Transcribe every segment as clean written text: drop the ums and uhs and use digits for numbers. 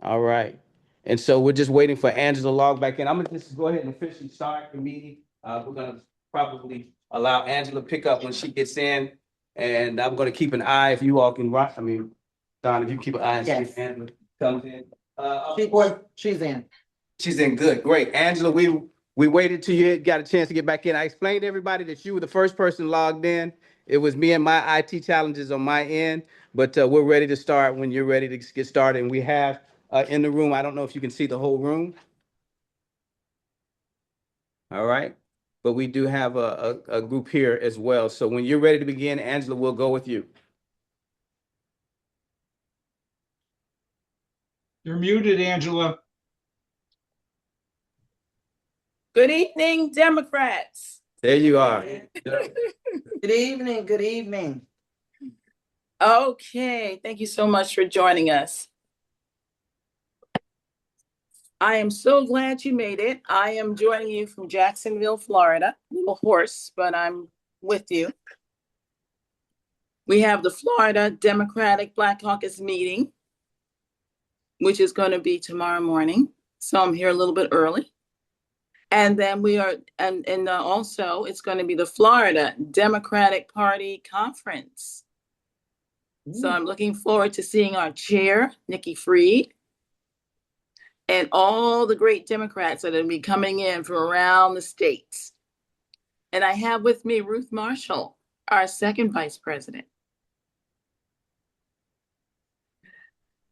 All right. And so we're just waiting for Angela to log back in. I'm gonna just go ahead and officially start the meeting. We're gonna probably allow Angela to pick up when she gets in. And I'm gonna keep an eye if you all can watch. I mean, Don, if you keep an eye and see if Angela comes in. She's in. She's in good, great. Angela, we waited till you got a chance to get back in. I explained to everybody that you were the first person logged in. It was me and my IT challenges on my end, but we're ready to start when you're ready to get started. And we have in the room, I don't know if you can see the whole room. All right, but we do have a group here as well. So when you're ready to begin, Angela, we'll go with you. You're muted, Angela. Good evening, Democrats. There you are. Good evening. Good evening. Okay, thank you so much for joining us. I am so glad you made it. I am joining you from Jacksonville, Florida. A little hoarse, but I'm with you. We have the Florida Democratic Black Caucus meeting, which is going to be tomorrow morning. So I'm here a little bit early. And then we are, and also it's going to be the Florida Democratic Party Conference. So I'm looking forward to seeing our chair, Nikki Fried, and all the great Democrats that are going to be coming in from around the states. And I have with me Ruth Marshall, our second vice president.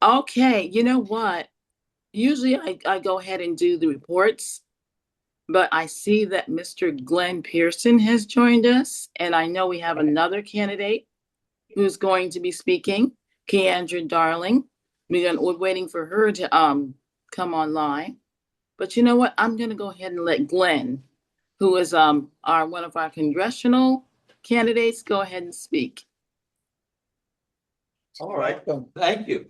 Okay, you know what? Usually I go ahead and do the reports, but I see that Mr. Glenn Pearson has joined us, and I know we have another candidate who's going to be speaking, Keandra Darling. We're waiting for her to come online. But you know what? I'm going to go ahead and let Glenn, who is one of our congressional candidates, go ahead and speak. All right, thank you.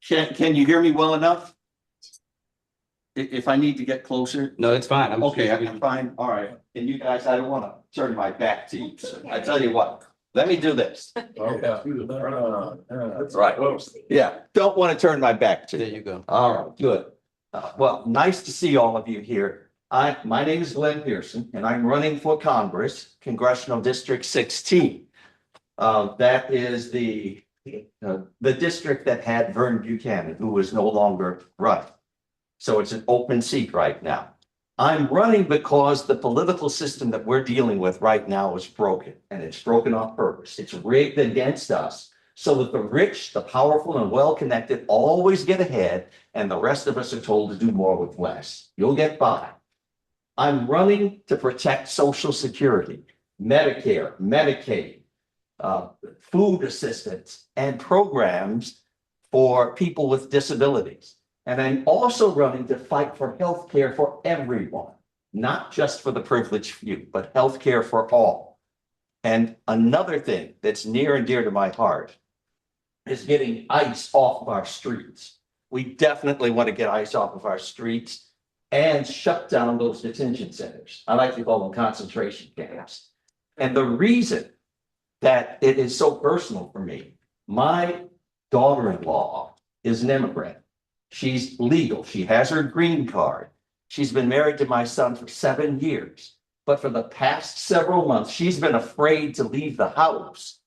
Can you hear me well enough? If I need to get closer? No, it's fine. I'm fine. All right. And you guys, I don't want to turn my back to you. So I tell you what, let me do this. That's right. Yeah, don't want to turn my back to you. There you go. All right, good. Well, nice to see all of you here. My name is Glenn Pearson, and I'm running for Congress, Congressional District 16. That is the district that had Vern Buchanan, who is no longer running. So it's an open seat right now. I'm running because the political system that we're dealing with right now is broken, and it's broken on purpose. It's rigged against us so that the rich, the powerful, and well-connected always get ahead, and the rest of us are told to do more with less. You'll get by. I'm running to protect Social Security, Medicare, Medicaid, food assistance, and programs for people with disabilities. And I'm also running to fight for health care for everyone, not just for the privileged few, but health care for all. And another thing that's near and dear to my heart is getting ICE off of our streets. We definitely want to get ICE off of our streets and shut down those detention centers. I like to call them concentration camps. And the reason that it is so personal for me, my daughter-in-law is an immigrant. She's legal. She has her green card. She's been married to my son for 7 years. But for the past several months, she's been afraid to leave the house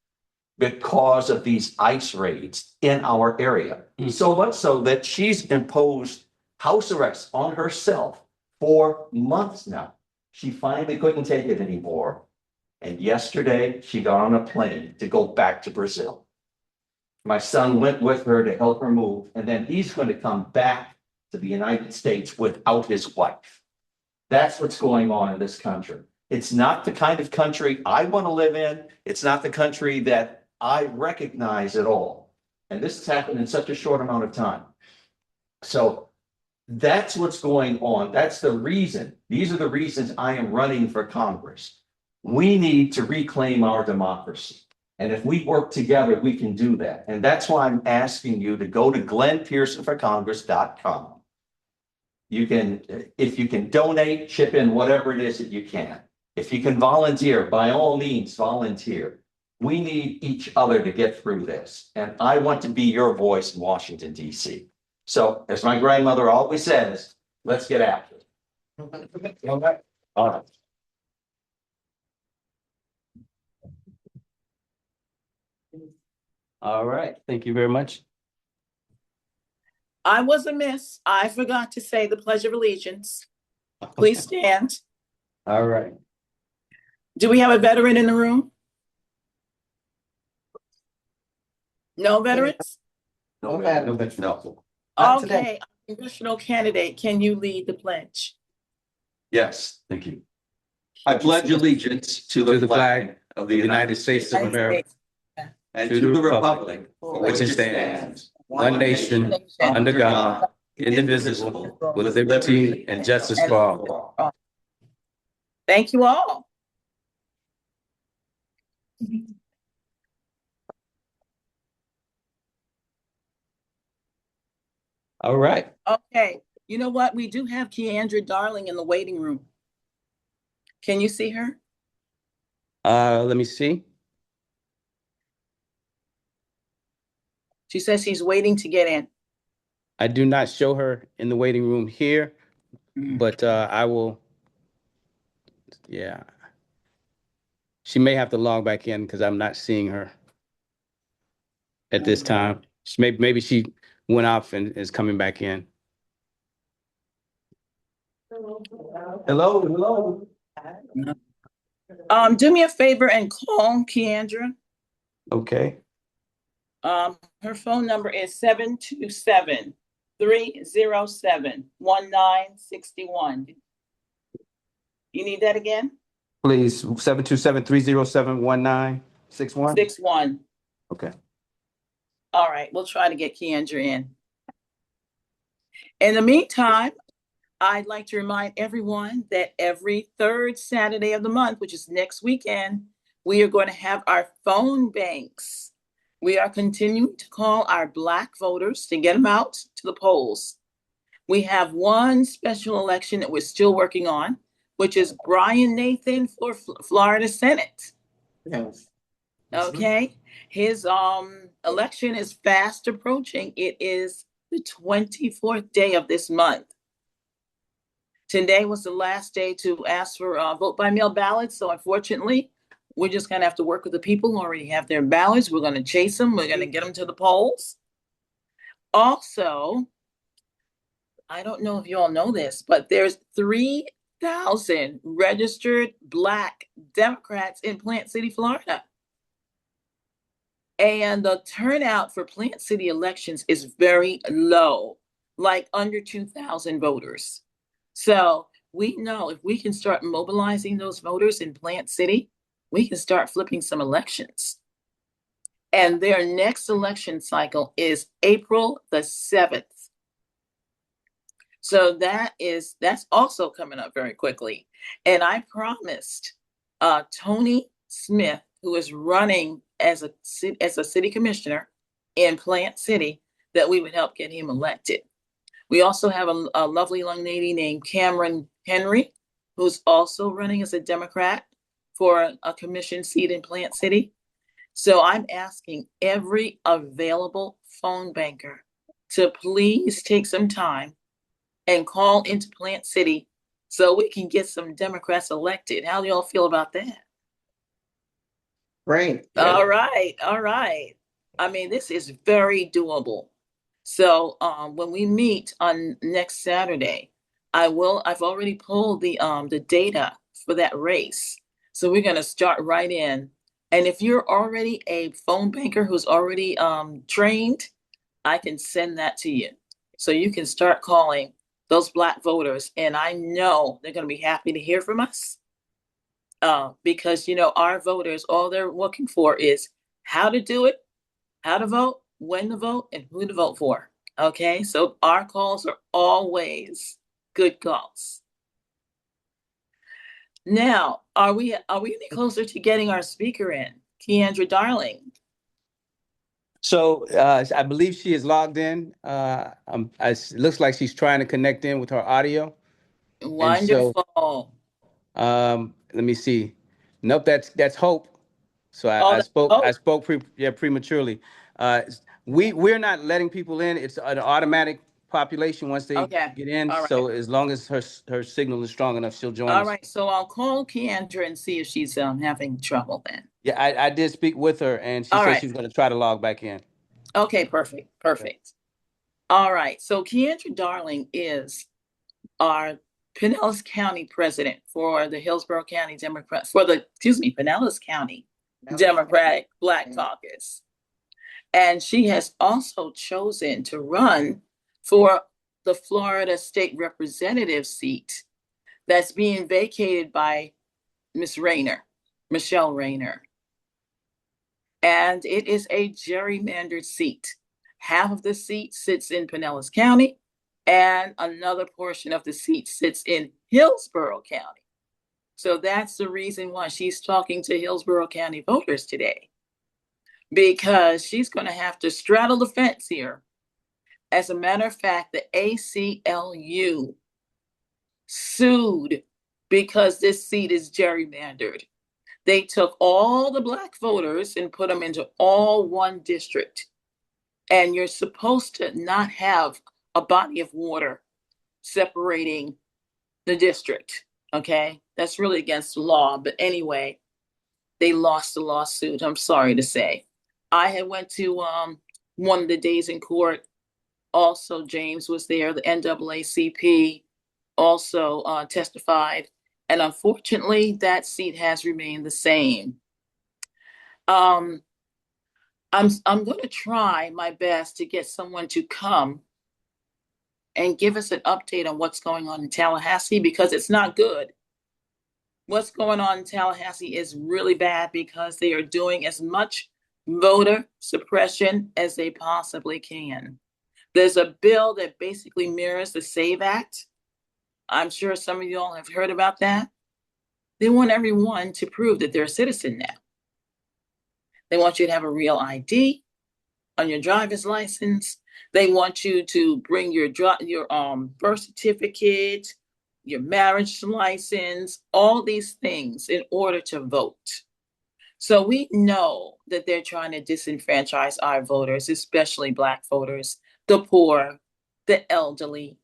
because of these ICE raids in our area. So much so that she's imposed house arrest on herself for months now. She finally couldn't take it anymore. And yesterday, she got on a plane to go back to Brazil. My son went with her to help her move, and then he's going to come back to the United States without his wife. That's what's going on in this country. It's not the kind of country I want to live in. It's not the country that I recognize at all. And this has happened in such a short amount of time. So that's what's going on. That's the reason. These are the reasons I am running for Congress. We need to reclaim our democracy. And if we work together, we can do that. And that's why I'm asking you to go to glennpearsonforcongress.com. You can, if you can donate, chip in whatever it is that you can. If you can volunteer, by all means, volunteer. We need each other to get through this. And I want to be your voice in Washington, D.C. So as my grandmother always says, let's get after it. All right. All right. All right, thank you very much. I was amiss. I forgot to say the Pledge of Allegiance. Please stand. All right. Do we have a veteran in the room? No veterans? No, Okay. no, no. Not today. Okay, congressional candidate, can you lead the pledge? Yes, thank you. I pledge allegiance to the flag of the United States of America and to the republic for which it stands, one nation, under God, indivisible, with liberty and justice for all. Thank you all. All right. Okay, you know what? We do have Keandra Darling in the waiting room. Can you see her? Let me see. She says she's waiting to get in. I do not show her in the waiting room here, but I will. Yeah. She may have to log back in because I'm not seeing her at this time. Maybe she went off and is coming back in. Hello. Do me a favor and call Keandra. Okay. Her phone number is 727-307-1961. You need that again? Please, 727-307-1961. 61. Okay. All right, we'll try to get Keandra in. In the meantime, I'd like to remind everyone that every third Saturday of the month, which is next weekend, we are going to have our phone banks. We are continuing to call our Black voters to get them out to the polls. We have one special election that we're still working on, which is Brian Nathan for Florida Senate. Yes. Okay, his election is fast approaching. It is the 24th day of this month. Today was the last day to ask for vote by mail ballots. So unfortunately, we're just gonna have to work with the people who already have their ballots. We're gonna chase them. We're gonna get them to the polls. Also, I don't know if you all know this, but there's 3,000 registered Black Democrats in Plant City, Florida. And the turnout for Plant City elections is very low, like under 2,000 voters. So we know if we can start mobilizing those voters in Plant City, we can start flipping some elections. And their next election cycle is April the 7th. So that's also coming up very quickly. And I promised Tony Smith, who is running as a city commissioner in Plant City, that we would help get him elected. We also have a lovely young lady named Cameron Henry, who's also running as a Democrat for a commission seat in Plant City. So I'm asking every available phone banker to please take some time and call into Plant City so we can get some Democrats elected. How do y'all feel about that? Great. All right, all right. I mean, this is very doable. So when we meet on next Saturday, I've already pulled the data for that race. So we're gonna start right in. And if you're already a phone banker who's already trained, I can send that to you. So you can start calling those Black voters. And I know they're gonna be happy to hear from us. Because our voters, all they're looking for is how to do it, how to vote, when to vote, and who to vote for. Okay, so our calls are always good calls. Now, are we any closer to getting our speaker in, Keandra Darling? So I believe she is logged in. It looks like she's trying to connect in with her audio. Wonderful. Let me see. Nope, that's Hope. So I spoke prematurely. We're not letting people in. It's an automatic population once they Okay. get in. All right. So as long as her signal is strong enough, she'll join All us. right, so I'll call Keandra and see if she's having trouble then. Yeah, I did speak with her and she All said right. she was going to try to log back in. Okay, perfect, perfect. All right, so Keandra Darling is our Pinellas County president for the Hillsborough County Democrat, Pinellas County Democratic Black Caucus. And she has also chosen to run for the Florida State Representative seat that's being vacated by Miss Rayner, Michelle Rayner. And it is a gerrymandered seat. Half of the seat sits in Pinellas County, and another portion of the seat sits in Hillsborough County. So that's the reason why she's talking to Hillsborough County voters today, because she's going to have to straddle the fence here. As a matter of fact, the ACLU sued because this seat is gerrymandered. They took all the Black voters and put them into all one district. And you're supposed to not have a body of water separating the district. Okay. That's really against the law. But anyway, they lost the lawsuit. I'm sorry to say. I had went to one of the days in court. Also, James was there. The NAACP also testified. And unfortunately, that seat has remained the same. I'm going to try my best to get someone to come and give us an update on what's going on in Tallahassee, because it's not good. What's going on in Tallahassee is really bad because they are doing as much voter suppression as they possibly can. There's a bill that basically mirrors the SAVE Act. I'm sure some of you all have heard about that. They want everyone to prove that they're a citizen now. They want you to have a real ID on your driver's license. They want you to bring your birth certificate, your marriage license, all these things in order to vote. So we know that they're trying to disenfranchise our voters, especially Black voters, the poor, the elderly.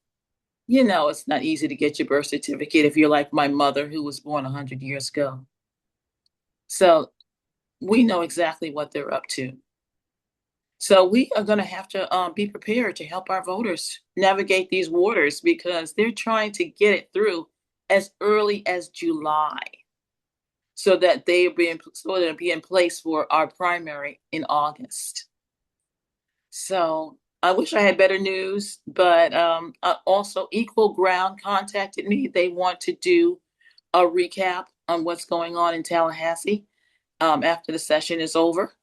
You know, it's not easy to get your birth certificate if you're like my mother, who was born 100 years ago. So we know exactly what they're up to. So we are going to have to be prepared to help our voters navigate these waters, because they're trying to get it through as early as July, so that they'll be in place for our primary in August. So I wish I had better news, but also Equal Ground contacted me. They want to do a recap on what's going on in Tallahassee after the session is over.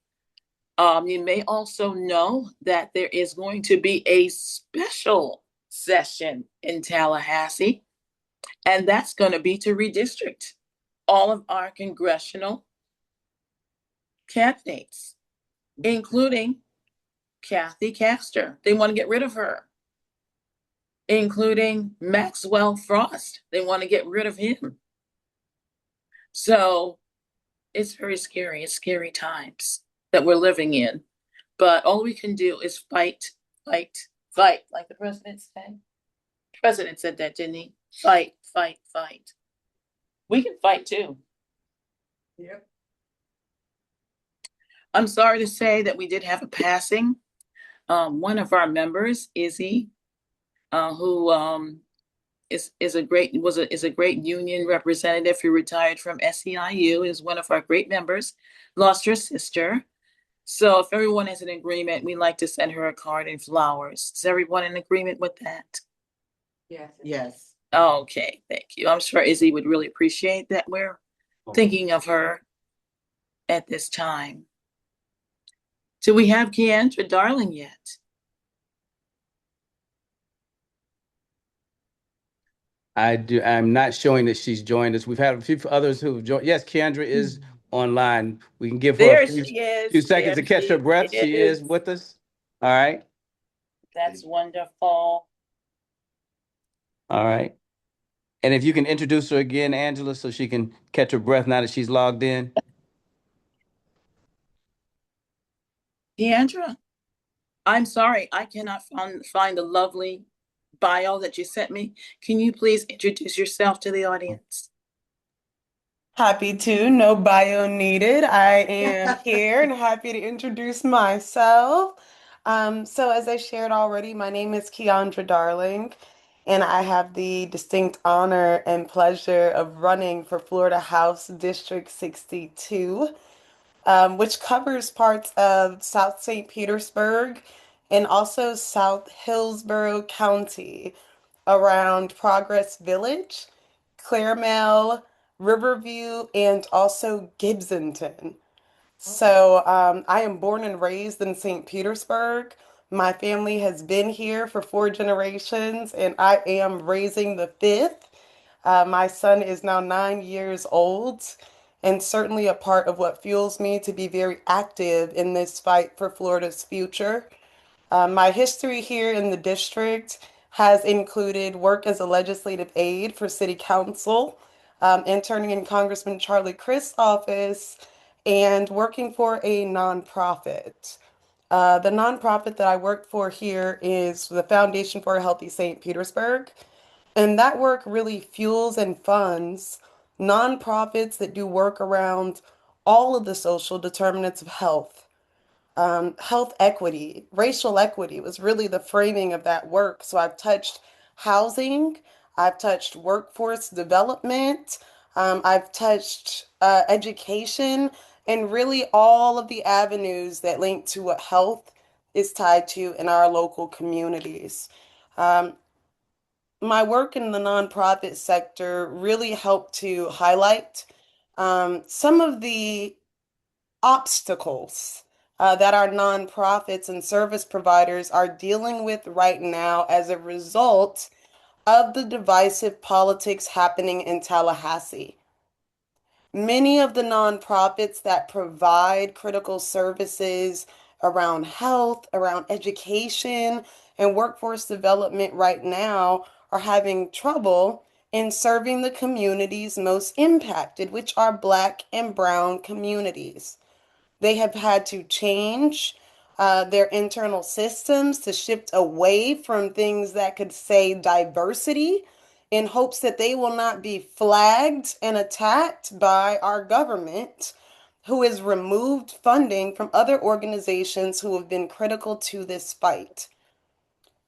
You may also know that there is going to be a special session in Tallahassee, and that's going to be to redistrict all of our congressional candidates, including Kathy Castor. They want to get rid of her, including Maxwell Frost. They want to get rid of him. So it's very scary. It's scary times that we're living in. But all we can do is fight, fight, fight, like the president said. The president said that, didn't he? Fight, fight, fight. We can fight too. Yep. I'm sorry to say that we did have a passing. One of our members, Izzy, who is a great union representative who retired from SEIU, is one of our great members, lost her sister. So if everyone is in agreement, we'd like to send her a card and flowers. Is everyone in agreement with that? Yes. Yes. Okay, thank you. I'm sure Izzy would really appreciate that. We're thinking of her at this time. Do we have Keandra Darling yet? I do. I'm not showing that she's joined us. We've had a few others who've joined. Yes, Keandra is online. We can give her There a she is. few seconds to There catch her breath. She is with us. All right. That's wonderful. All right. And if you can introduce her again, Angela, so she can catch her breath now that she's logged in. Keandra, I'm sorry, I cannot find the lovely bio that you sent me. Can you please introduce yourself to the audience? Happy to, no bio needed. I am here and happy to introduce myself. So as I shared already, my name is Keandra Darling, and I have the distinct honor and pleasure of running for Florida House District 62, which covers parts of South St. Petersburg and also South Hillsborough County around Progress Village, Claremelle, Riverview, and also Gibsonton. So I am born and raised in St. Petersburg. My family has been here for 4 generations, and I am raising the fifth. My son is now 9 years old, and certainly a part of what fuels me to be very active in this fight for Florida's future. My history here in the district has included work as a legislative aide for city council, interning in Congressman Charlie Crist's office, and working for a nonprofit. The nonprofit that I work for here is the Foundation for a Healthy St. Petersburg, and that work really fuels and funds nonprofits that do work around all of the social determinants of health. Health equity, racial equity was really the framing of that work. So I've touched housing, I've touched workforce development, I've touched education, and really all of the avenues that link to what health is tied to in our local communities. Um, my work in the nonprofit sector really helped to highlight some of the obstacles that our nonprofits and service providers are dealing with right now as a result of the divisive politics happening in Tallahassee. Many of the nonprofits that provide critical services around health, around education, and workforce development right now are having trouble in serving the communities most impacted, which are Black and Brown communities. They have had to change their internal systems to shift away from things that could say diversity in hopes that they will not be flagged and attacked by our government, who has removed funding from other organizations who have been critical to this fight.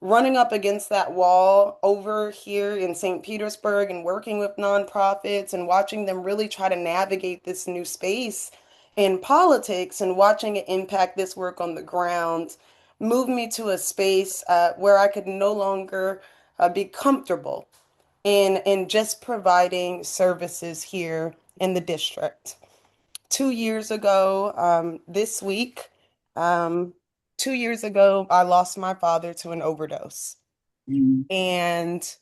Running up against that wall over here in St. Petersburg and working with nonprofits and watching them really try to navigate this new space in politics and watching it impact this work on the ground moved me to a space where I could no longer be comfortable in just providing services here in the district. 2 years ago, this week, 2 years ago, I lost my father to an overdose. And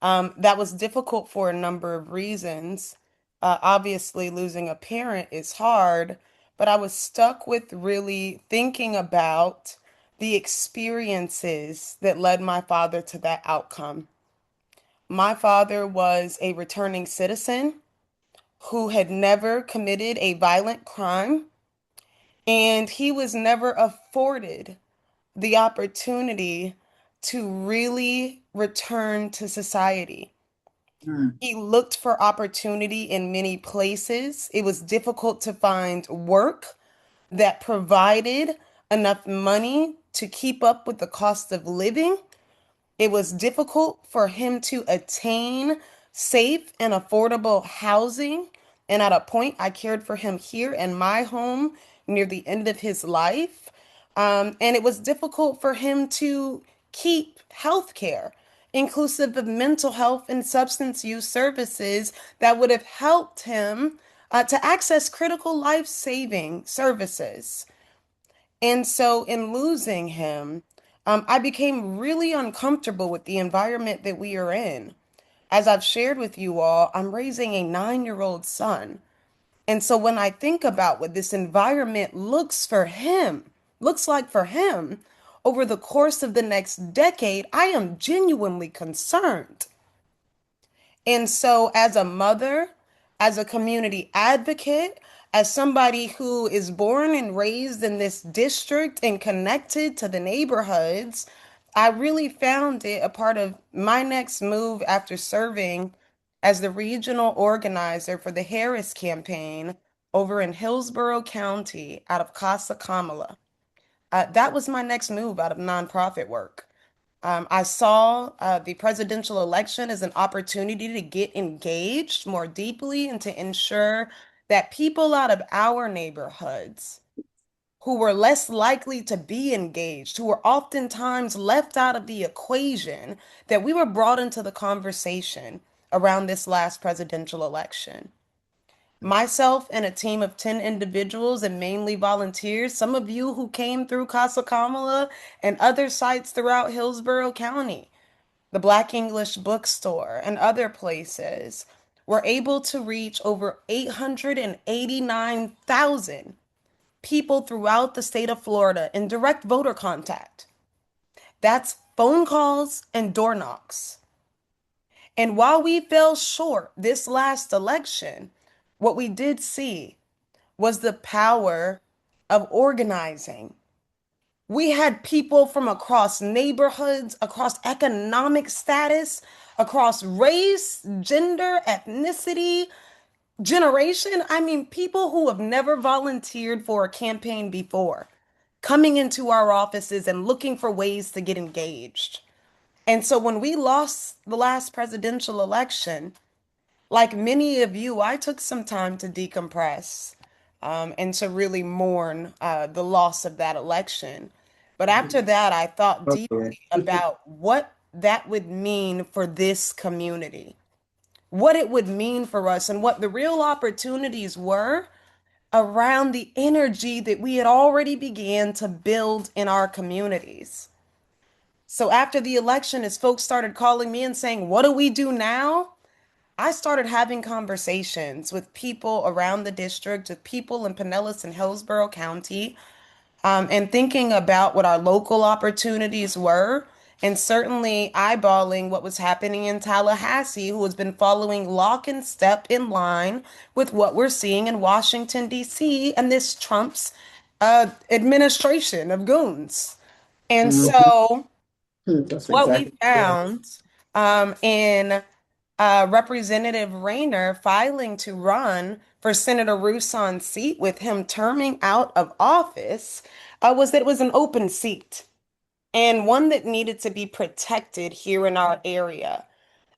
that was difficult for a number of reasons. Obviously, losing a parent is hard, but I was stuck with really thinking about the experiences that led my father to that outcome. My father was a returning citizen who had never committed a violent crime, and he was never afforded the opportunity to really return to society. He looked for opportunity in many places. It was difficult to find work that provided enough money to keep up with the cost of living. It was difficult for him to attain safe and affordable housing. And at a point, I cared for him here in my home near the end of his life. And it was difficult for him to keep health care, inclusive of mental health and substance use services that would have helped him to access critical life-saving services. And so, in losing him, I became really uncomfortable with the environment that we are in. As I've shared with you all, I'm raising a 9-year-old son. And so when I think about what this environment looks like for him over the course of the next decade, I am genuinely concerned. And so, as a mother, as a community advocate, as somebody who is born and raised in this district and connected to the neighborhoods, I really found it a part of my next move after serving as the regional organizer for the Harris campaign over in Hillsborough County out of Casa Kamala. That was my next move out of nonprofit work. I saw the presidential election as an opportunity to get engaged more deeply and to ensure that people out of our neighborhoods who were less likely to be engaged, who were oftentimes left out of the equation, that we were brought into the conversation around this last presidential election. Myself and a team of 10 individuals and mainly volunteers, some of you who came through Casa Kamala and other sites throughout Hillsborough County, the Black English Bookstore, and other places, were able to reach over 889,000 people throughout the state of Florida in direct voter contact. That's phone calls and door knocks. And while we fell short this last election, what we did see was the power of organizing. We had people from across neighborhoods, across economic status, across race, gender, ethnicity, generation. I mean, people who have never volunteered for a campaign before, coming into our offices and looking for ways to get engaged. And so when we lost the last presidential election, like many of you, I took some time to decompress and to really mourn the loss of that election. But after that, I thought deeply about what that would mean for this community, what it would mean for us, and what the real opportunities were around the energy that we had already began to build in our communities. So after the election, as folks started calling me and saying, "What do we do now?" I started having conversations with people around the district, with people in Pinellas and Hillsborough County, and thinking about what our local opportunities were, and certainly eyeballing what was happening in Tallahassee, who has been following lock and step in line with what we're seeing in Washington, D.C., and this Trump's administration of goons. And so, what we found in Representative Rayner filing to run for Senator Rousseau's seat with him terming out of office was that it was an open seat and one that needed to be protected here in our area.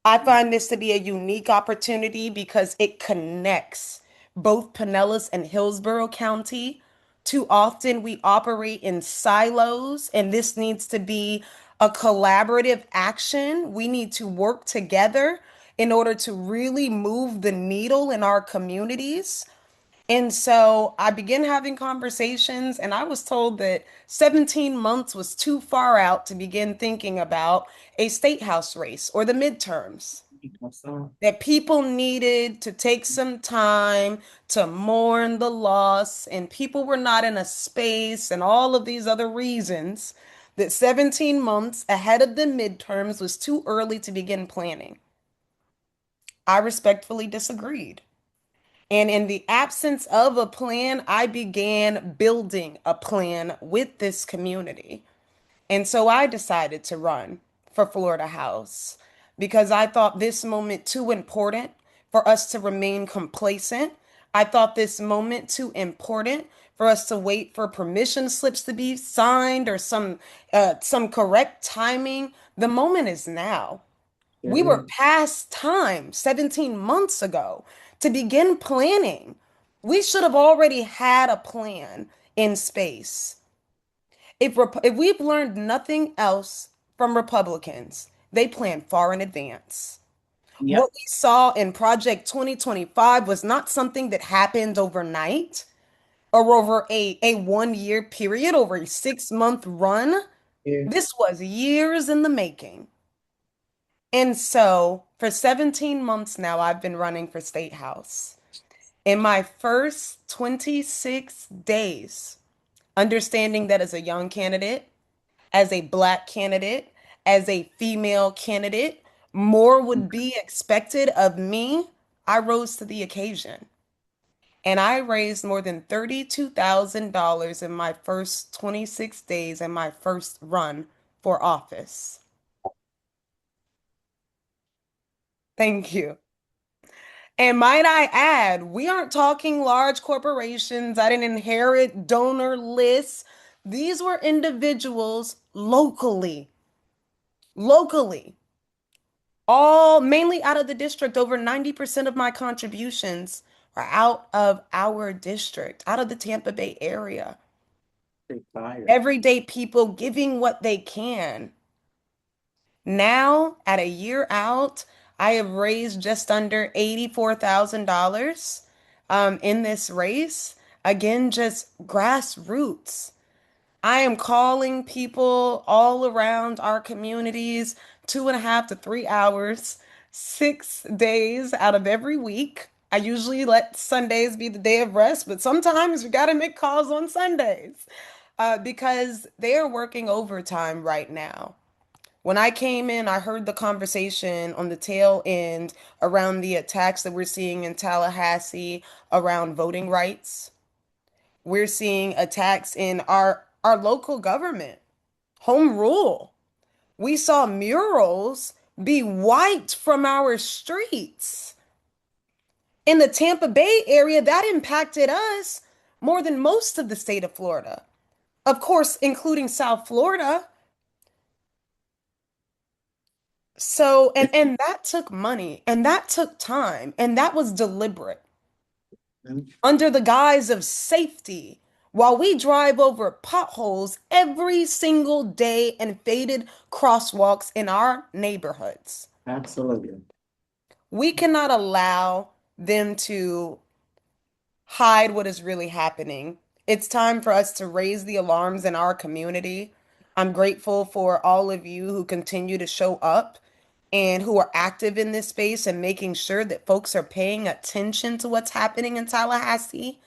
I find this to be a unique opportunity because it connects both Pinellas and Hillsborough County. Too often we operate in silos, and this needs to be a collaborative action. We need to work together in order to really move the needle in our communities. And so I began having conversations, and I was told that 17 months was too far out to begin thinking about a state house race or the midterms. That people needed to take some time to mourn the loss, and people were not in a space, and all of these other reasons, that 17 months ahead of the midterms was too early to begin planning. I respectfully disagreed. And in the absence of a plan, I began building a plan with this community. And so I decided to run for Florida House because I thought this moment too important for us to remain complacent. I thought this moment too important for us to wait for permission slips to be signed or some correct timing. The moment is now. We were past time 17 months ago to begin planning. We should have already had a plan in space. If we've learned nothing else from Republicans, they plan far in advance. What we saw in Project 2025 was not something that happened overnight or over a 1 year period, over a 6 month run. This was years in the making. And so for 17 months now, I've been running for State House. In my first 26 days, understanding that as a young candidate, as a Black candidate, as a female candidate, more would be expected of me, I rose to the occasion. And I raised more than $32,000 in my first 26 days in my first run for office. Thank you. And might I add, we aren't talking large corporations. I didn't inherit donor lists. These were individuals locally, all mainly out of the district. Over 90% of my contributions are out of our district, out of the Tampa Bay area. Everyday people giving what they can. Now, at a year out, I have raised just under $84,000 in this race. Again, just grassroots. I am calling people all around our communities 2.5 to 3 hours, 6 days out of every week. I usually let Sundays be the day of rest, but sometimes we got to make calls on Sundays because they are working overtime right now. When I came in, I heard the conversation on the tail end around the attacks that we're seeing in Tallahassee around voting rights. We're seeing attacks in our local government, home rule. We saw murals be wiped from our streets. In the Tampa Bay area, that impacted us more than most of the state of Florida. Of course, including South Florida. So, and that took money, and that took time, and that was deliberate under the guise of safety while we drive over potholes every single day and faded crosswalks in our neighborhoods. Absolutely. We cannot allow them to hide what is really happening. It's time for us to raise the alarms in our community. I'm grateful for all of you who continue to show up and who are active in this space and making sure that folks are paying attention to what's happening in Tallahassee.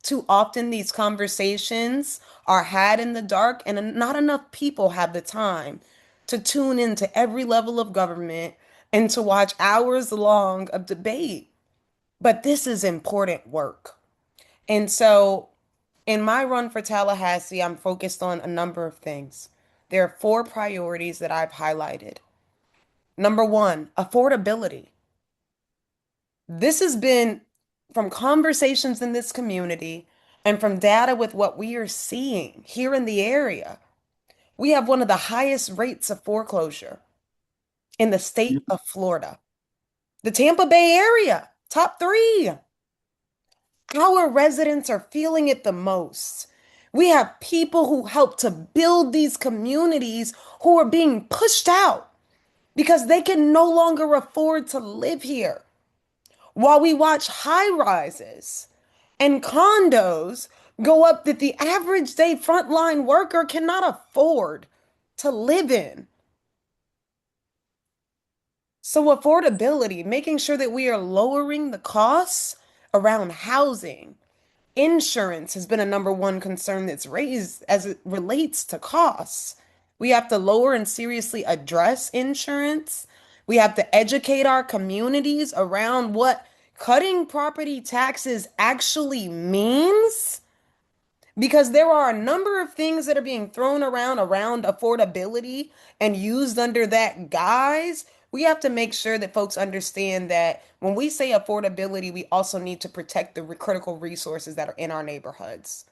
Too often, these conversations are had in the dark, and not enough people have the time to tune into every level of government and to watch hours long of debate. But this is important work. And so, in my run for Tallahassee, I'm focused on a number of things. There are 4 priorities that I've highlighted. Number 1, affordability. This has been from conversations in this community and from data with what we are seeing here in the area. We have one of the highest rates of foreclosure in the state of Florida. The Tampa Bay area, top 3. Our residents are feeling it the most. We have people who help to build these communities who are being pushed out because they can no longer afford to live here. While we watch high rises and condos go up that the average day frontline worker cannot afford to live in. So affordability, making sure that we are lowering the costs around housing. Insurance has been a number 1 concern that's raised as it relates to costs. We have to lower and seriously address insurance. We have to educate our communities around what cutting property taxes actually means. Because there are a number of things that are being thrown around affordability and used under that guise. We have to make sure that folks understand that when we say affordability, we also need to protect the critical resources that are in our neighborhoods.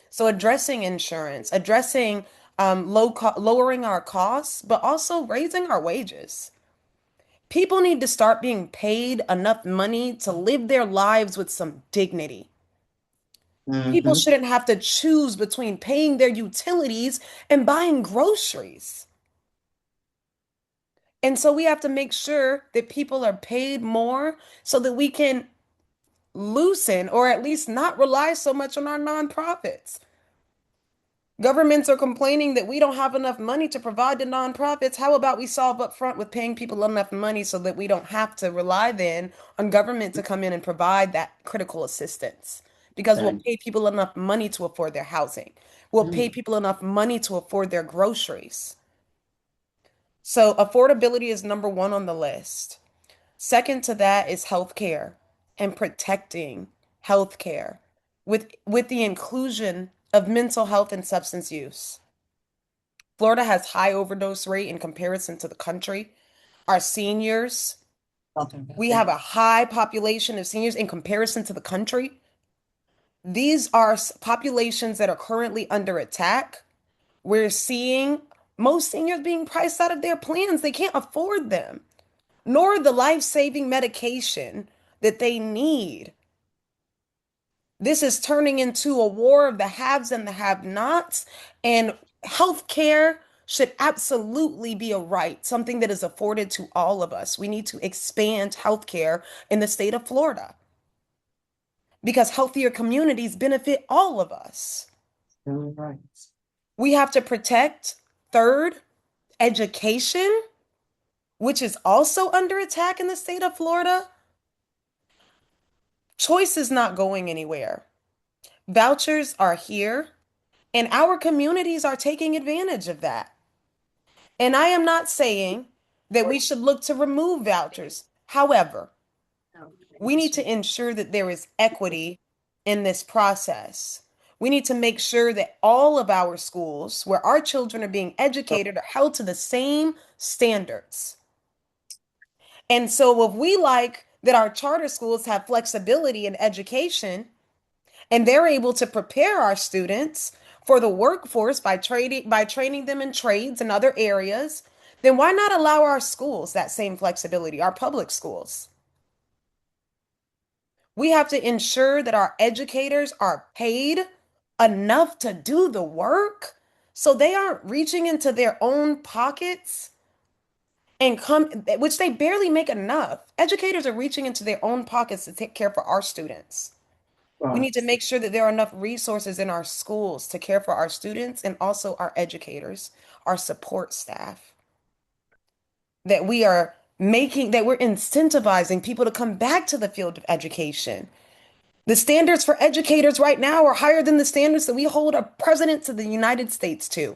So addressing insurance, addressing lowering our costs, but also raising our wages. People need to start being paid enough money to live their lives with some dignity. People shouldn't have to choose between paying their utilities and buying groceries. And so we have to make sure that people are paid more so that we can loosen or at least not rely so much on our nonprofits. Governments are complaining that we don't have enough money to provide to nonprofits. How about we solve up front with paying people enough money so that we don't have to rely then on government to come in and provide that critical assistance? Because we'll pay people enough money to afford their housing. We'll pay people enough money to afford their groceries. So affordability is number 1 on the list. Second to that is healthcare and protecting healthcare with the inclusion of mental health and substance use. Florida has high overdose rate in comparison to the country. Our seniors, we have a high population of seniors in comparison to the country. These are populations that are currently under attack. We're seeing most seniors being priced out of their plans. They can't afford them, nor the life-saving medication that they need. This is turning into a war of the haves and the have-nots, and healthcare should absolutely be a right, something that is afforded to all of us. We need to expand healthcare in the state of Florida because healthier communities benefit all of us. We have to protect, third, education, which is also under attack in the state of Florida. Choice is not going anywhere. Vouchers are here, and our communities are taking advantage of that. And I am not saying that we should look to remove vouchers. However, we need to ensure that there is equity in this process. We need to make sure that all of our schools where our children are being educated are held to the same standards. And so if we like that our charter schools have flexibility in education and they're able to prepare our students for the workforce by training them in trades and other areas, then why not allow our schools that same flexibility, our public schools? We have to ensure that our educators are paid enough to do the work so they aren't reaching into their own pockets and which they barely make enough. Educators are reaching into their own pockets to take care for our students. We need to make sure that there are enough resources in our schools to care for our students and also our educators, our support staff. That we're incentivizing people to come back to the field of education. The standards for educators right now are higher than the standards that we hold our presidents of the United States to.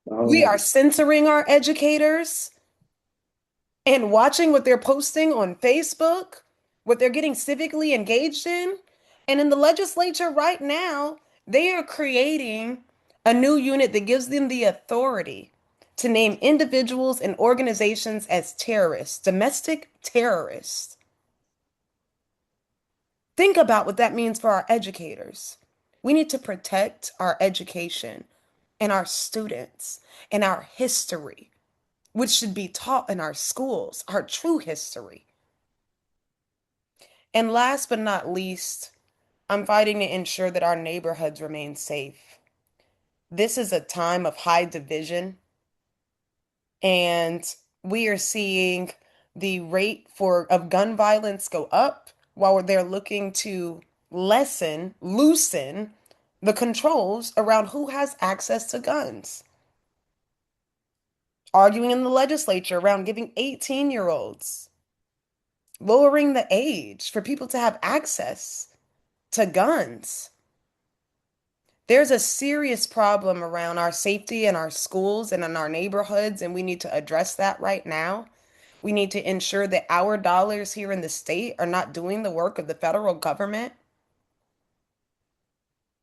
We are censoring our educators and watching what they're posting on Facebook, what they're getting civically engaged in. And in the legislature right now, they are creating a new unit that gives them the authority to name individuals and organizations as terrorists, domestic terrorists. Think about what that means for our educators. We need to protect our education and our students and our history, which should be taught in our schools, our true history. And last but not least, I'm fighting to ensure that our neighborhoods remain safe. This is a time of high division, and we are seeing the rate of gun violence go up while they're looking to loosen the controls around who has access to guns. Arguing in the legislature around giving 18-year-olds, lowering the age for people to have access to guns. There's a serious problem around our safety in our schools and in our neighborhoods, and we need to address that right now. We need to ensure that our dollars here in the state are not doing the work of the federal government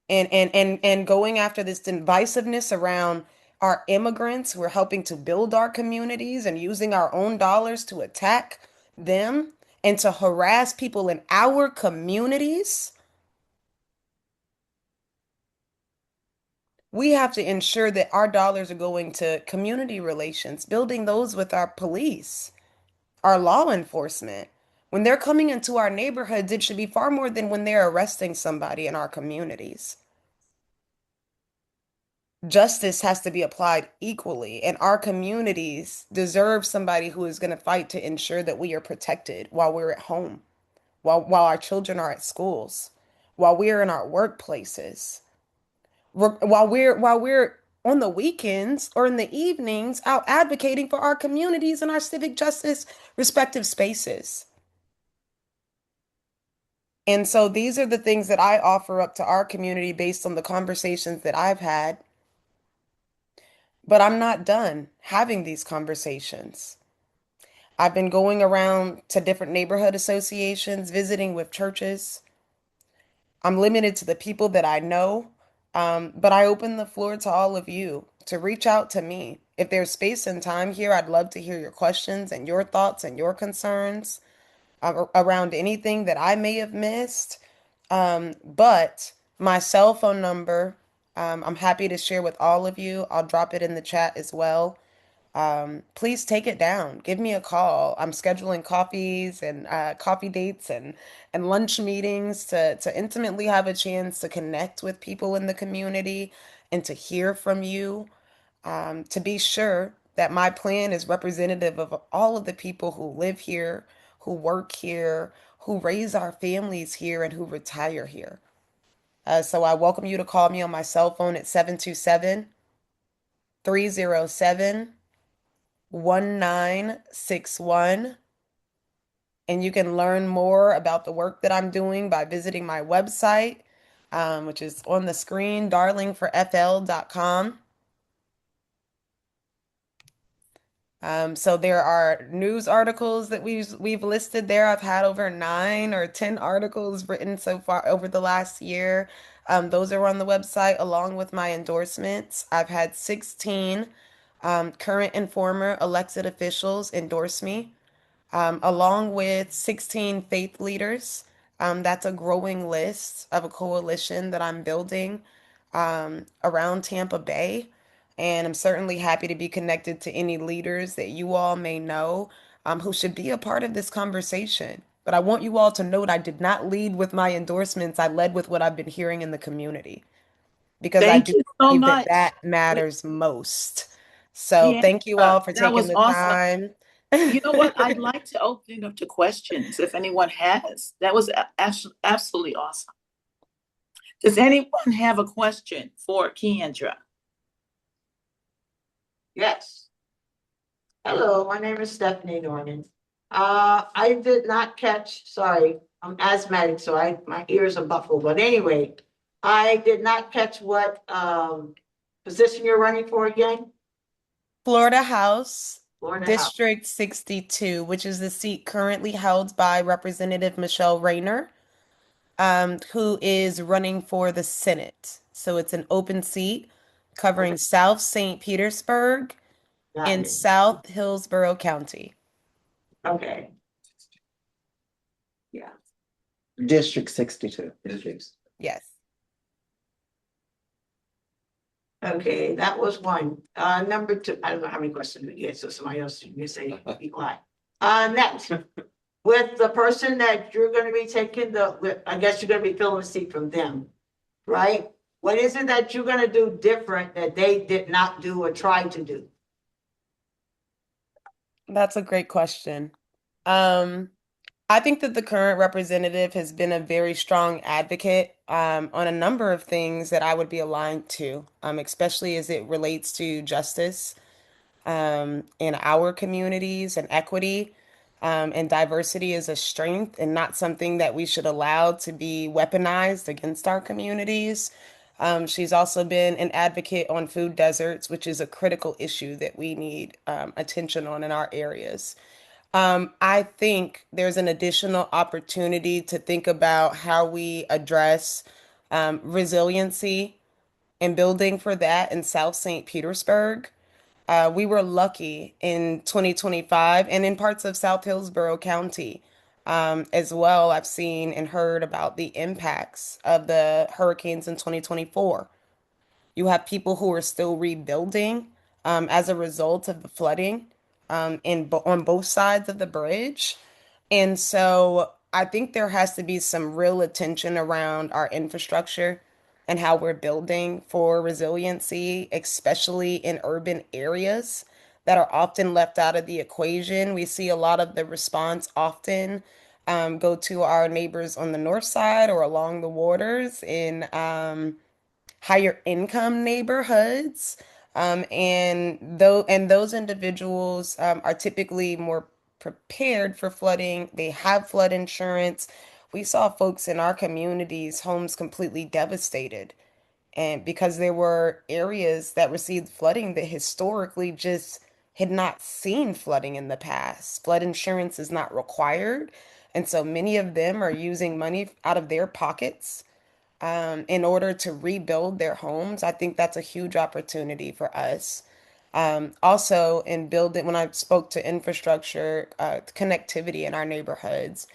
and going after this divisiveness around our immigrants who are helping to build our communities and using our own dollars to attack them and to harass people in our communities. We have to ensure that our dollars are going to community relations, building those with our police, our law enforcement. When they're coming into our neighborhoods, it should be far more than when they're arresting somebody in our communities. Justice has to be applied equally, and our communities deserve somebody who is going to fight to ensure that we are protected while we're at home, while our children are at schools, while we're in our workplaces, while we're on the weekends or in the evenings out advocating for our communities and our civic justice respective spaces. And so these are the things that I offer up to our community based on the conversations that I've had. But I'm not done having these conversations. I've been going around to different neighborhood associations, visiting with churches. I'm limited to the people that I know. But I open the floor to all of you to reach out to me. If there's space and time here, I'd love to hear your questions and your thoughts and your concerns around anything that I may have missed. But my cell phone number, I'm happy to share with all of you. I'll drop it in the chat as well. Please take it down. Give me a call. I'm scheduling coffees and coffee dates and lunch meetings to intimately have a chance to connect with people in the community and to hear from you. To be sure that my plan is representative of all of the people who live here, who work here, who raise our families here, and who retire here. So I welcome you to call me on my cell phone at 727-307-1961. And you can learn more about the work that I'm doing by visiting my website, which is on the screen, darlingforfl.com. So there are news articles that we've listed there. I've had over 9 or 10 articles written so far over the last year. Those are on the website along with my endorsements. I've had 16 current and former elected officials endorse me, along with 16 faith leaders. That's a growing list of a coalition that I'm building around Tampa Bay. And I'm certainly happy to be connected to any leaders that you all may know who should be a part of this conversation. But I want you all to note I did not lead with my endorsements. I led with what I've been hearing in the community because I Thank do you so believe that much. that matters most. So Yeah, thank you all for that taking was the awesome. time. You know what? I'd like to open it up to questions if anyone has. That was absolutely awesome. Does anyone have a question for Kendra? Yes. Hello, my name is Stephanie Norman. I did not catch, sorry, I'm asthmatic, so my ears are muffled, but anyway, I did not catch what, position you're running for again? Florida House, Florida House. District 62, which is the seat currently held by Representative Michelle Rayner, who is running for the Senate. So it's an open seat covering South St. Petersburg Got and it. South Hillsborough County. Okay. Yeah. District 62. Yes. Okay, that was one. Number two, I don't know how many questions we get, so somebody else can say, be quiet. Next, with the person that you're gonna be taking I guess you're gonna be filling the seat from them, right? What is it that you're gonna do different that they did not do or try to do? That's a great question. I think that the current representative has been a very strong advocate on a number of things that I would be aligned to, especially as it relates to justice in our communities and equity. And diversity is a strength and not something that we should allow to be weaponized against our communities. She's also been an advocate on food deserts, which is a critical issue that we need attention on in our areas. I think there's an additional opportunity to think about how we address resiliency and building for that in South St. Petersburg. We were lucky in 2025 and in parts of South Hillsborough County as well. I've seen and heard about the impacts of the hurricanes in 2024. You have people who are still rebuilding as a result of the flooding on both sides of the bridge. And so I think there has to be some real attention around our infrastructure and how we're building for resiliency, especially in urban areas that are often left out of the equation. We see a lot of the response often go to our neighbors on the north side or along the waters in higher income neighborhoods. And those individuals are typically more prepared for flooding. They have flood insurance. We saw folks in our communities, homes completely devastated. And because there were areas that received flooding that historically just had not seen flooding in the past. Flood insurance is not required. And so many of them are using money out of their pockets in order to rebuild their homes. I think that's a huge opportunity for us. Also, in building, when I spoke to infrastructure, connectivity in our neighborhoods,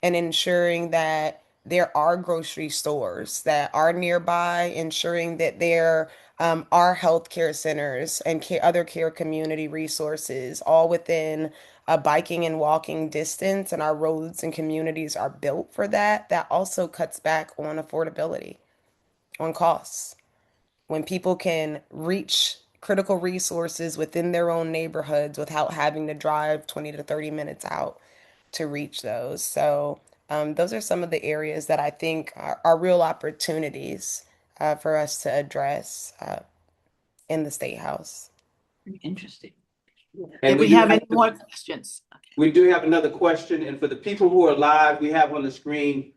and ensuring that there are grocery stores that are nearby, ensuring that there are healthcare centers and other care community resources all within a biking and walking distance, and our roads and communities are built for that. That also cuts back on affordability, on costs. When people can reach critical resources within their own neighborhoods without having to drive 20 to 30 minutes out to reach those. So, those are some of the areas that I think are real opportunities for us to address in the State House. Interesting. And If we do have any more questions? We do have another question, and for the people who are live, we have on the screen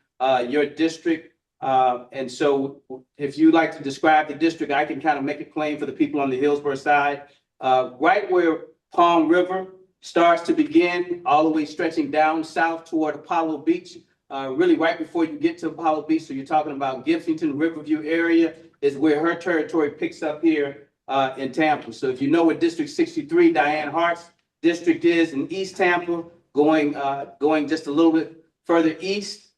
your district. And so if you'd like to describe the district, I can kind of make it plain for the people on the Hillsborough side. Right where Palm River starts to begin, all the way stretching down south toward Apollo Beach, really right before you get to Apollo Beach, so you're talking about Gibsonton, Riverview area, is where her territory picks up here in Tampa. So if you know what District 63, Diane Hart's district is in East Tampa, going just a little bit further east,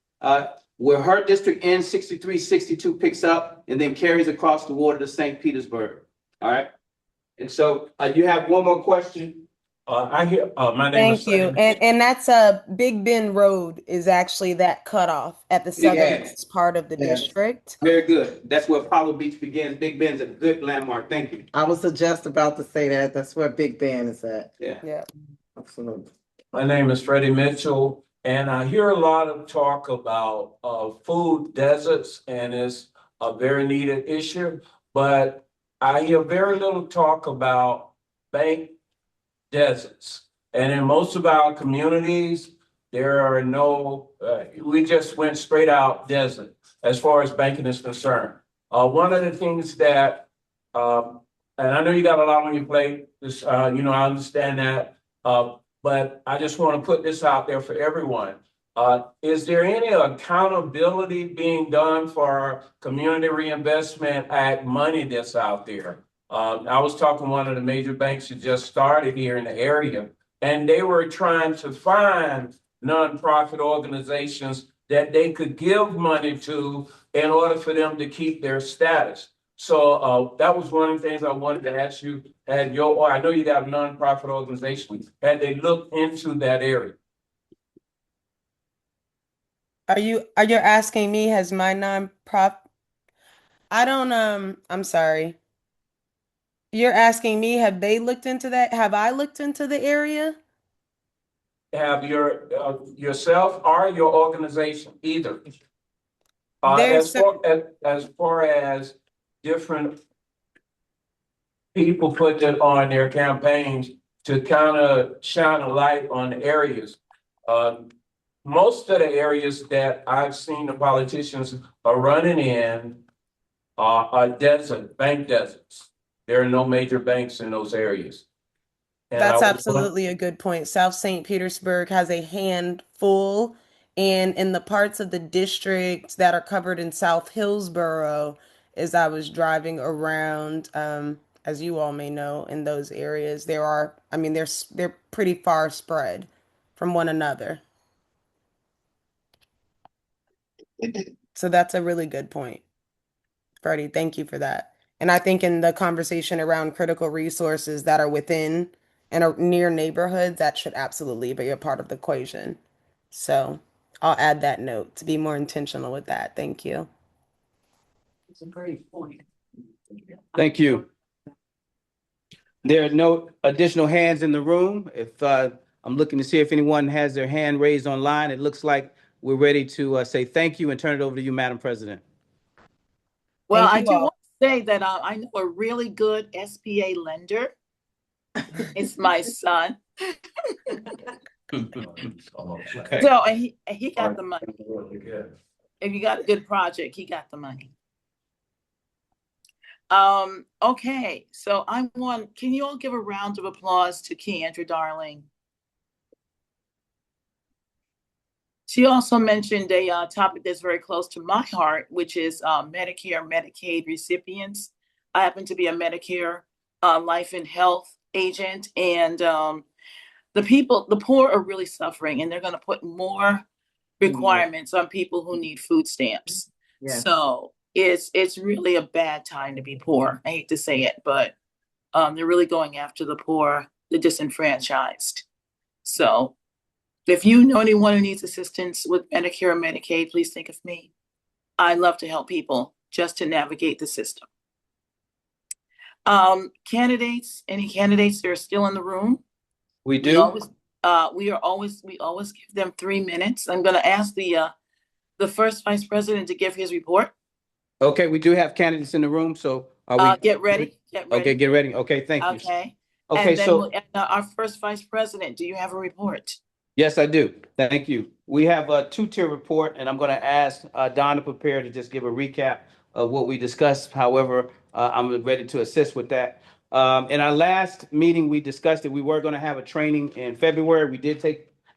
where her district ends, 63, 62 picks up and then carries across the water to St. Petersburg. All right. And so you have one more question. I hear, my name is. Thank you. And that's Big Bend Road is actually that cutoff at the southernmost part of the district. Very good. That's where Apollo Beach begins. Big Bend's a good landmark. Thank you. I was just about to say that. That's where Big Ben is at. Yeah. Yeah. Absolutely. My name is Freddie Mitchell, and I hear a lot of talk about food deserts, and it's a very needed issue, but I hear very little talk about bank deserts. And in most of our communities, there are no, we just went straight out desert as far as banking is concerned. One of the things that, and I know you got a lot on your plate, this, I understand that, but I just want to put this out there for everyone. Is there any accountability being done for Community Reinvestment Act money that's out there? I was talking to one of the major banks that just started here in the area, and they were trying to find nonprofit organizations that they could give money to in order for them to keep their status. So that was one of the things I wanted to ask you. I know you got a nonprofit organization. Had they looked into that area? Are you asking me, has my nonprofit? I don't I'm sorry. You're asking me, have they looked into that? Have I looked into the area? Have your yourself or your organization either? There's As far as different people put it on their campaigns to kind of shine a light on areas. Most of the areas that I've seen the politicians are running in are desert, bank deserts. There are no major banks in those areas. And That's absolutely a good point. South St. Petersburg has a handful, and in the parts of the district that are covered in South Hillsborough, as I was driving around, as you all may know, in those areas, they're pretty far spread from one another. So that's a really good point, Freddie. Thank you for that. And I think in the conversation around critical resources that are within and are near neighborhoods, that should absolutely be a part of the equation. So I'll add that note to be more intentional with that. Thank you. It's a great point. Thank you. There are no additional hands in the room. If I'm looking to see if anyone has their hand raised online, it looks like we're ready to say thank you and turn it over to you, Madam President. Well, Thank I you do all. want to say that I know a really good SBA lender. It's my son. Okay. So and he got the money. If you got a good project, he got the money. Okay, so can you all give a round of applause to Keandra Darling? She also mentioned a topic that's very close to my heart, which is Medicare, Medicaid recipients. I happen to be a Medicare life and health agent, and the poor are really suffering, and they're going to put more requirements on people who need food stamps. Yeah. So it's really a bad time to be poor. I hate to say it, but they're really going after the poor, the disenfranchised. So if you know anyone who needs assistance with Medicare or Medicaid, please think of me. I love to help people just to navigate the system. Candidates, any candidates that are still in the room? We We do? always give them 3 minutes. I'm gonna ask the first vice president to give his report. Okay, we do have candidates in the room, so are we? Get ready. Okay, get ready. Okay, thank you. Okay. Okay, And then so, our first vice president, do you have a report? yes, I do. Thank you. We have a two-tier report, and I'm going to ask Don to prepare to just give a recap of what we discussed. However, I'm ready to assist with that. In our last meeting, we discussed that we were going to have a training in February. We did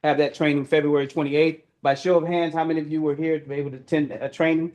have that training February 28th. By show of hands, how many of you were here to be able to attend a training?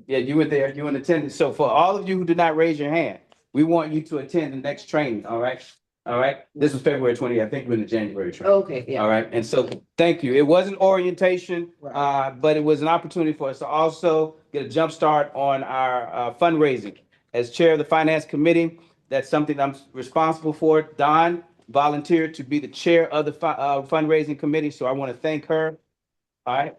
Yeah, you were there, you were in attendance. So for all of you who did not raise your hand, we want you to attend the next training, all right? All right, this was February 20th. I think we're in the January training. Okay, yeah. All right, and so thank you. It wasn't orientation, but it was an opportunity for us to also get a jump start on our fundraising. As chair of the finance committee, that's something I'm responsible for. Don volunteered to be the chair of the fundraising committee, so I want to thank her. All right.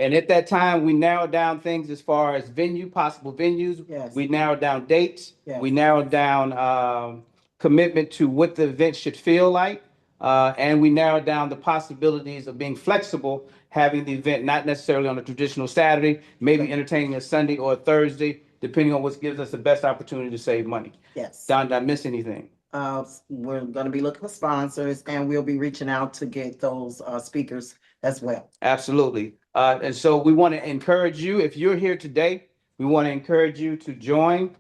And at that time, we narrowed down things as far as possible venues. Yes. We narrowed down dates. Yes. We narrowed down commitment to what the event should feel like. And we narrowed down the possibilities of being flexible, having the event not necessarily on a traditional Saturday, maybe entertaining a Sunday or a Thursday, depending on what gives us the best opportunity to save money. Yes. Don, did I miss anything? We're gonna be looking for sponsors, and we'll be reaching out to get those speakers as well. Absolutely. And so we want to encourage you, if you're here today, we want to encourage you to join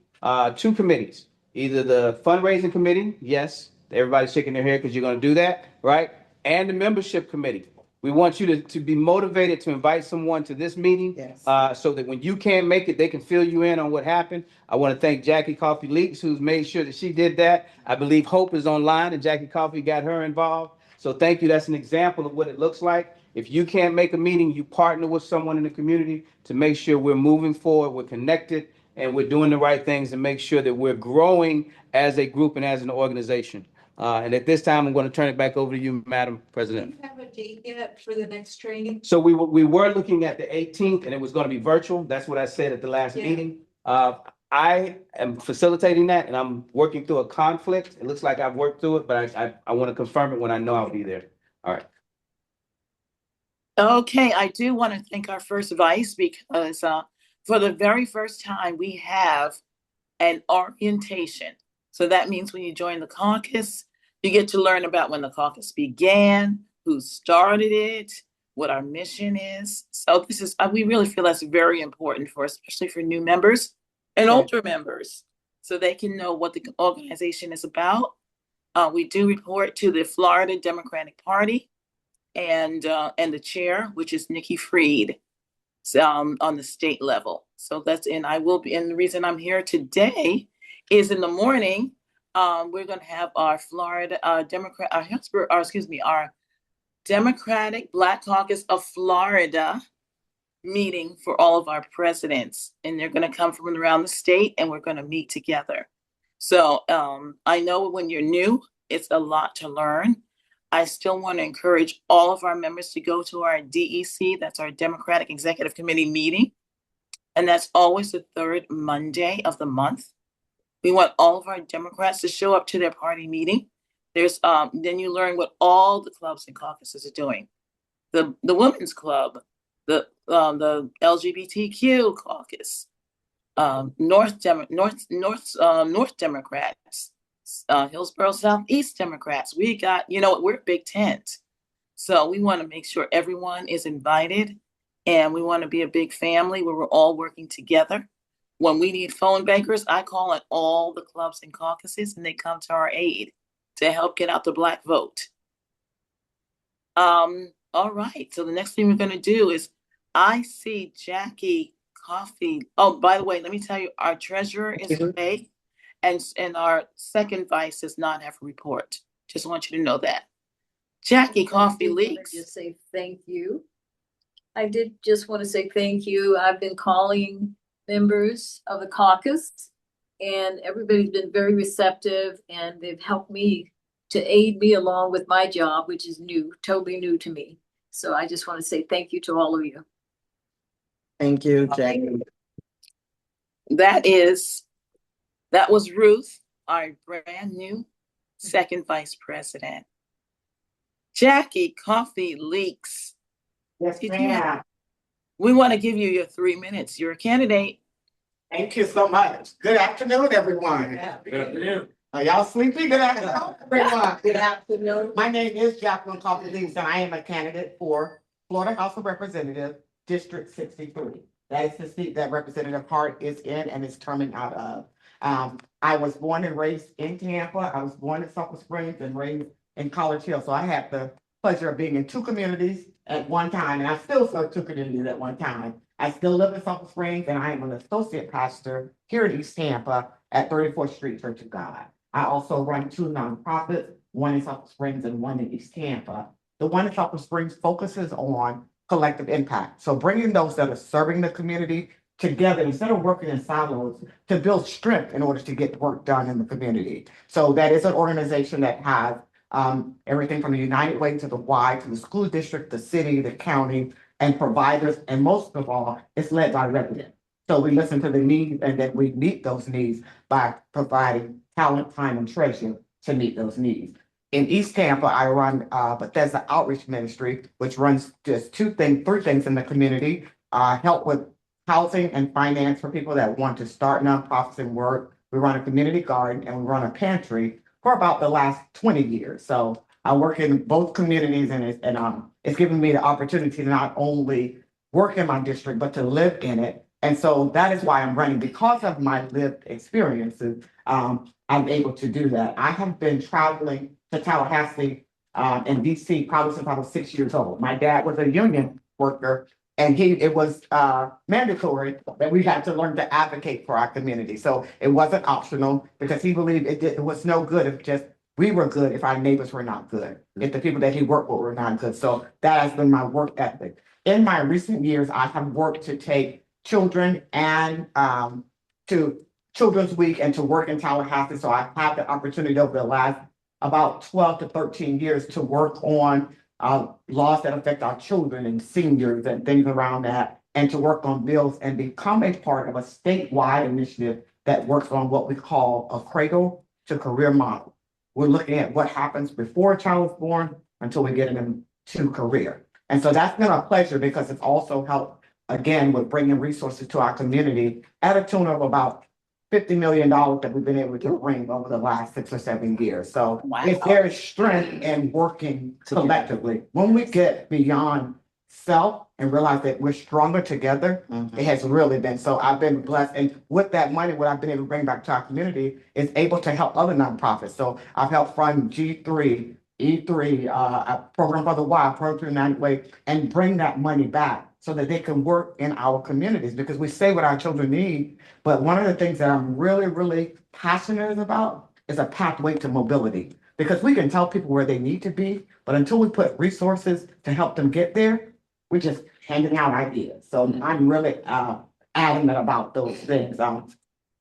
two committees, either the fundraising committee, yes, everybody's shaking their head because you're going to do that, right? And the membership committee. We want you to be motivated to invite someone to this meeting. Yes. So that when you can't make it, they can fill you in on what happened. I want to thank Jackie Coffee Leaks, who's made sure that she did that. I believe Hope is online and Jackie Coffee got her involved. So thank you. That's an example of what it looks like. If you can't make a meeting, you partner with someone in the community to make sure we're moving forward, we're connected, and we're doing the right things and make sure that we're growing as a group and as an organization. And at this time, I'm going to turn it back over to you, Madam President. Do you have a date yet for the next training? So we were looking at the 18th, and it was going to be virtual. That's what I said at the last meeting. I am facilitating that, and I'm working through a conflict. It looks like I've worked through it, but I want to confirm it when I know I'll be there. All right. Okay, I do want to thank our first vice because for the very first time we have an orientation. So that means when you join the caucus, you get to learn about when the caucus began, who started it, what our mission is. So this is, we really feel that's very important for, especially for new members and older members, so they can know what the organization is about. We do report to the Florida Democratic Party and the chair, which is Nikki Freed, on the state level. So that's, and I will be, and the reason I'm here today is in the morning, we're going to have our Florida Democrat, our Democratic Black Caucus of Florida meeting for all of our presidents. And they're going to come from around the state and we're going to meet together. So I know when you're new, it's a lot to learn. I still want to encourage all of our members to go to our DEC, that's our Democratic Executive Committee meeting. And that's always the third Monday of the month. We want all of our Democrats to show up to their party meeting. There's then you learn what all the clubs and caucuses are doing. The Women's Club, the LGBTQ caucus, North Democrats, Hillsborough Southeast Democrats. We got, we're a big tent. So we want to make sure everyone is invited, and we want to be a big family where we're all working together. When we need phone bankers, I call on all the clubs and caucuses, and they come to our aid to help get out the Black vote. All right, so the next thing we're gonna do is, I see Jackie Coffee. Oh, by the way, let me tell you, our treasurer is away, and our second vice does not have a report. Just want you to know that. Jackie Coffee I wanna Leaks. Just say thank you. I did just want to say thank you. I've been calling members of the caucus and everybody's been very receptive and they've helped me to aid me along with my job, which is new, totally new to me. So I just want to say thank you to all of you. Thank you, Jackie. That was Ruth, our brand new second vice president. Jackie Coffee Leaks. Yes, Did you ma'am. We want to give you your 3 minutes. You're a candidate. Thank you so much. Good afternoon, everyone. Good afternoon. Are y'all sleepy? Good afternoon, everyone. Good afternoon. My name is Jacqueline Coffee Leaks, and I am a candidate for Florida House of Representatives, District 63. That is the seat that Representative Hart is in and is terming out of. I was born and raised in Tampa. I was born in Sulphur Springs and raised in College Hill. So I had the pleasure of being in two communities at one time, and I still serve two communities at one time. I still live in Sulphur Springs, and I am an associate pastor here in East Tampa at 34th Street Church of God. I also run two nonprofits, one in Sulphur Springs and one in East Tampa. The one in Sulphur Springs focuses on collective impact. So bringing those that are serving the community together instead of working in silos to build strength in order to get work done in the community. So that is an organization that has everything from the United Way to the Y to the school district, the city, the county, and providers. And most of all, it's led by residents. So we listen to the needs and then we meet those needs by providing talent, time, and treasure to meet those needs. In East Tampa, I run Bethesda Outreach Ministry, which runs just three things in the community. Help with housing and finance for people that want to start nonprofits and work. We run a community garden and we run a pantry for about the last 20 years. So I work in both communities and it's given me the opportunity to not only work in my district, but to live in it. And so that is why I'm running. Because of my lived experiences, I'm able to do that. I have been traveling to Tallahassee and DC probably since I was 6 years old. My dad was a union worker and it was mandatory that we had to learn to advocate for our community. So it wasn't optional because he believed it was no good if just we were good if our neighbors were not good, if the people that he worked with were not good. So that has been my work ethic. In my recent years, I have worked to take children and to Children's Week and to work in Tallahassee. So I've had the opportunity over the last about 12 to 13 years to work on laws that affect our children and seniors and things around that, and to work on bills and become a part of a statewide initiative that works on what we call a cradle to career model. We're looking at what happens before a child is born until we get them to career. And so that's been a pleasure because it's also helped, again, with bringing resources to our community at a tune of about $50 million that we've been able to bring over the last 6 or 7 years. So if there is strength in working collectively, when we get beyond self and realize that we're stronger together, it has really been. So I've been blessed. And with that money, what I've been able to bring back to our community is able to help other nonprofits. So I've helped fund G3, E3, a program for the Y, program to the United Way, and bring that money back so that they can work in our communities, because we say what our children need. But one of the things that I'm really, really passionate about is a pathway to mobility, because we can tell people where they need to be, but until we put resources to help them get there, we're just handing out ideas. So I'm really adamant about those things. One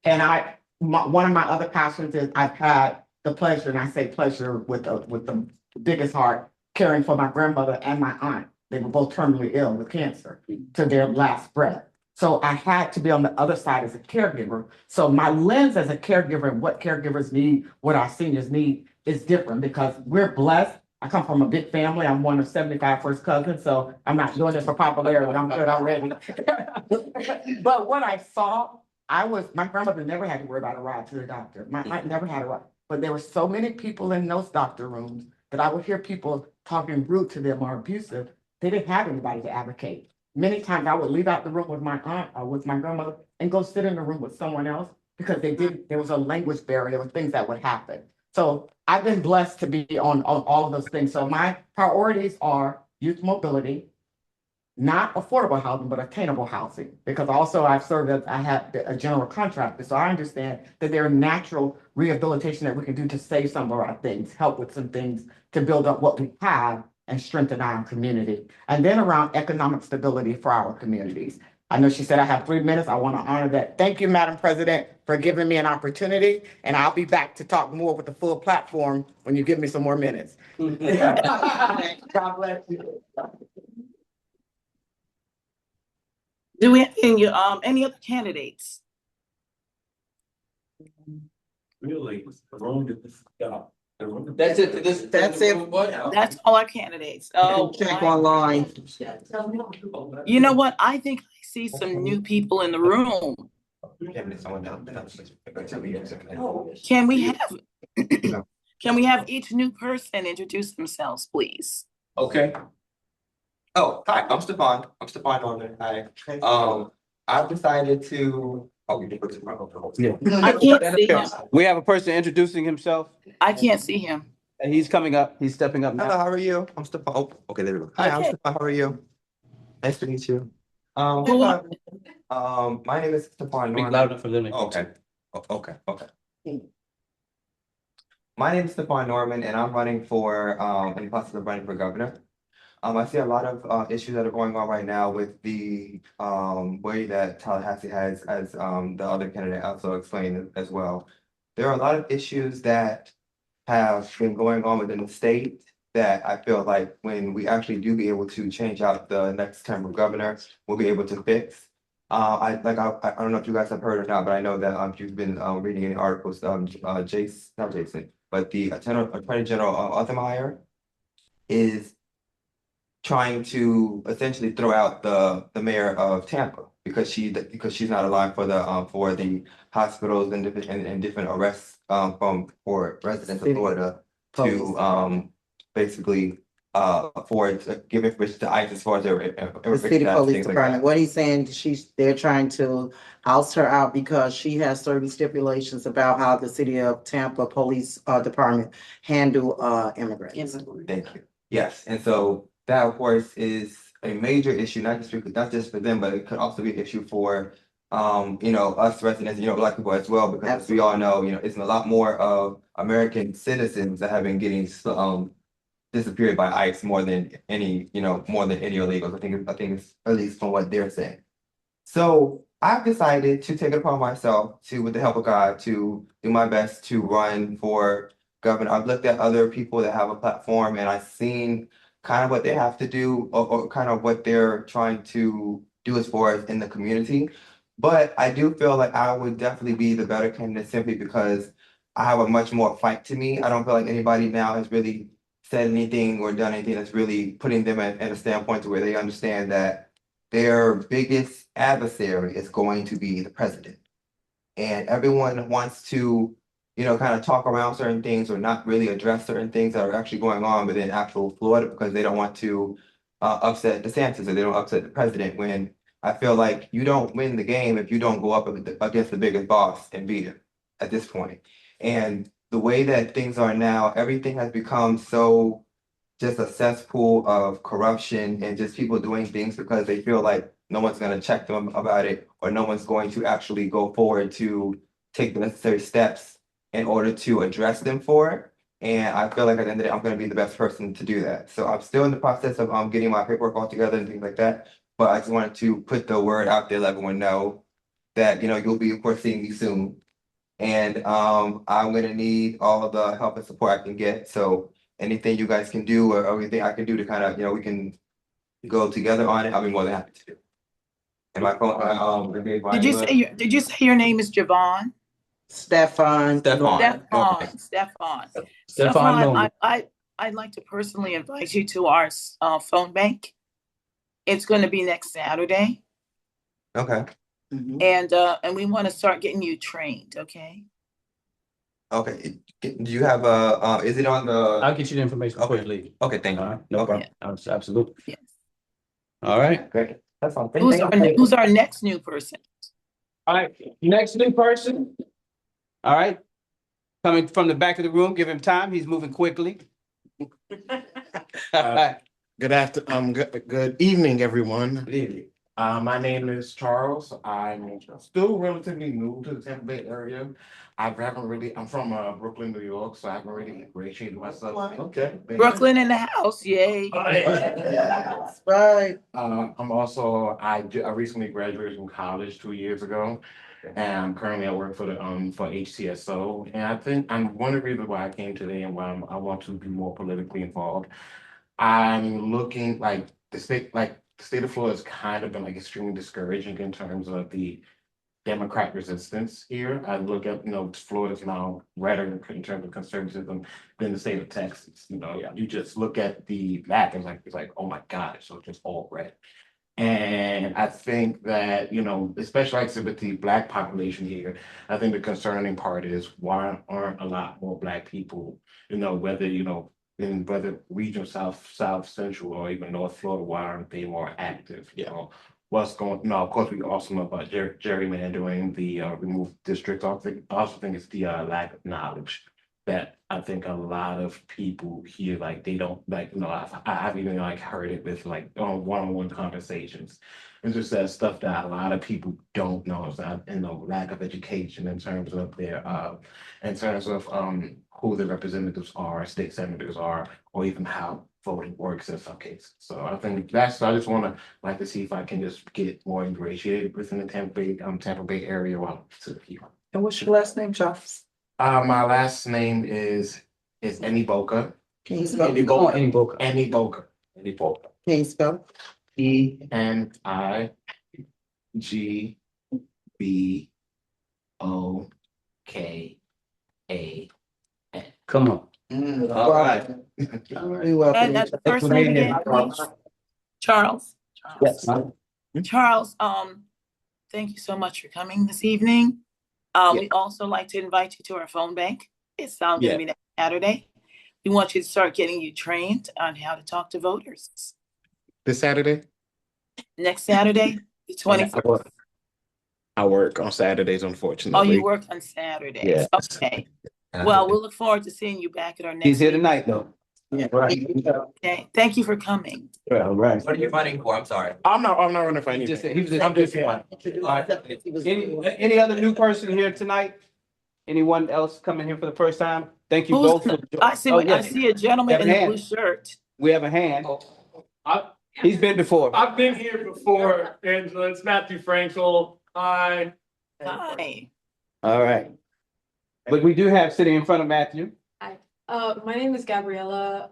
of my other passions is I've had the pleasure, and I say pleasure with the biggest heart, caring for my grandmother and my aunt. They were both terminally ill with cancer to their last breath. So I had to be on the other side as a caregiver. So my lens as a caregiver and what caregivers need, what our seniors need is different, because we're blessed. I come from a big family. I'm one of 75 first cousins, so I'm not doing this for popularity. I'm good already. But what I saw, my grandmother never had to worry about a ride to the doctor. My aunt never had a ride. But there were so many people in those doctor rooms that I would hear people talking rude to them or abusive. They didn't have anybody to advocate. Many times I would leave out the room with my aunt or with my grandmother and go sit in the room with someone else, because there was a language barrier. There were things that would happen. So I've been blessed to be on all of those things. So my priorities are youth mobility, not affordable housing, but attainable housing. Because also I've served as, I have a general contractor, so I understand that there are natural rehabilitation that we can do to save some of our things, help with some things to build up what we have and strengthen our community. And then around economic stability for our communities. I know she said I have 3 minutes. I want to honor that. Thank you, Madam President, for giving me an opportunity. And I'll be back to talk more with the full platform when you give me some more minutes. God bless you. Do we have any other candidates? Really, the room is, yeah. the room- That's it. That's it. That's all our candidates. Oh, Check online. you know what? I think I see some new people in the room. Can we have, can we have each new person introduce themselves, please? Okay, Oh, hi, I'm Stefan. Norman. Hi. I've decided to. Oh, you did put it wrong. Yeah. I can't see him. We have a person introducing himself. I can't see him. And he's coming up. He's stepping up Hello, now. how are you? I'm Stefan. Oh, okay, there we go. Hi, I'm Okay. Stefan. How are you? Nice to meet you. Who are- My name is Stefan Speak Norman. loud enough for them. Okay. Okay. My name is Stefan Norman and I'm running for, in the process of running for governor. I see a lot of issues that are going on right now with the way that Tallahassee has, as the other candidate also explained as well. There are a lot of issues that have been going on within the state that I feel like when we actually do be able to change out the next term of governor, we'll be able to fix. I don't know if you guys have heard or not, but I know that you've been reading any articles, not Jason, but the Attorney General Othermeyer is trying to essentially throw out the mayor of Tampa because she's not aligned for the hospitals and different arrests for residents of Florida to basically for give information to ICE as far as their The city police department, what he's saying, they're trying to oust her out because she has certain stipulations about how the city of Tampa Police Department handle immigrants. Thank you. Yes, and so that of course is a major issue, not just for them, but it could also be an issue for us residents, Black people as well, because as we all know, it's a lot more of American citizens that have been getting disappeared by ICE more than any illegals. I think it's at least from what they're saying. So I've decided to take it upon myself to, with the help of God, to do my best to run for governor. I've looked at other people that have a platform and I've seen kind of what they have to do or kind of what they're trying to do as far as in the community. But I do feel like I would definitely be the better candidate simply because I have a much more fight to me. I don't feel like anybody now has really said anything or done anything that's really putting them at a standpoint to where they understand that their biggest adversary is going to be the president. And everyone wants to, kind of talk around certain things or not really address certain things that are actually going on within actual Florida because they don't want to upset DeSantis or they don't upset the president, when I feel like you don't win the game if you don't go up against the biggest boss and beat him at this point. And the way that things are now, everything has become so just a cesspool of corruption and just people doing things because they feel like no one's going to check them about it or no one's going to actually go forward to take the necessary steps in order to address them for it. And I feel like at the end of the day, I'm going to be the best person to do that. So I'm still in the process of getting my paperwork all together and things like that. But I just wanted to put the word out there, let everyone know that, you'll be, of course, seeing me soon. And I'm gonna need all of the help and support I can get. So anything you guys can do or anything I can do to kind of, we can go together on it, I'll be more than happy to do. And my phone, Did you say your name is Javon? Stefan. Stefan, I'd like to personally invite you to our phone bank. It's going to be next Saturday. Okay. And we want to start getting you trained, okay? Okay. Do you have is it on the? I'll get you the information before you leave. Okay, thank you. No problem. Absolutely. Yes. All right. Great. That's all. Who's our next new person? All right, next new person. All right, coming from the back of the room, give him time, he's moving quickly. All right, Good evening, everyone. Good evening. My name is Charles. I'm still relatively new to the Tampa Bay area. I'm from Brooklyn, New York, so I haven't really ingratiated myself. Okay. Brooklyn in the house, yay. Right. I recently graduated from college 2 years ago, and I'm currently at work for HCSO. And I think one of the reasons why I came today and why I want to be more politically involved. I'm looking the state of Florida has kind of been like extremely discouraging in terms of the Democrat resistance here. I look at, Florida's now redder in terms of conservatism than the state of Texas. You just look at the map and it's like, oh my God, so it's just all red. And I think that, especially like with the Black population here, I think the concerning part is why aren't a lot more Black people, in whether region South Central or even North Florida, why aren't they more active? What's going, no, of course, we also know about gerrymandering, the removed districts. I also think it's the lack of knowledge that I think a lot of people here, like, they don't, like, I've even like heard it with like one-on-one conversations. And just that stuff that a lot of people don't know is that, lack of education in terms of who the representatives are, state senators are, or even how voting works in some cases. So I think I just want to see if I can just get more ingratiated within the Tampa Bay area while I'm here. And what's your last name, Charles? My last name is Eniboka. Can you spell? Eniboka. Can you spell? ENIGBOKAN. Come on. All right. We welcome And you. the first name again, please. Charles. Yes. Charles, thank you so much for coming this evening. We also like to invite you to our phone bank. It's going to be next Saturday. We want you to start getting you trained on how to talk to voters. This Saturday? Next Saturday, the 21st. I work on Saturdays, unfortunately. Oh, you work on Saturdays. Yeah. Okay. Well, we'll look forward to seeing you back at our next. He's here meeting. tonight, though. Yeah. Right. Okay. Thank you for coming. All right. What are you running for? I'm sorry. I'm not running for anything. I'm just here. All right. Any other new person here tonight? Anyone else coming here for the first time? Thank you both. I see a gentleman in a blue shirt. We have a hand. He's been before. I've been here before, Angela. It's Matthew Frankel. Hi. Hi. All right. But we do have sitting in front of Matthew. My name is Gabriella.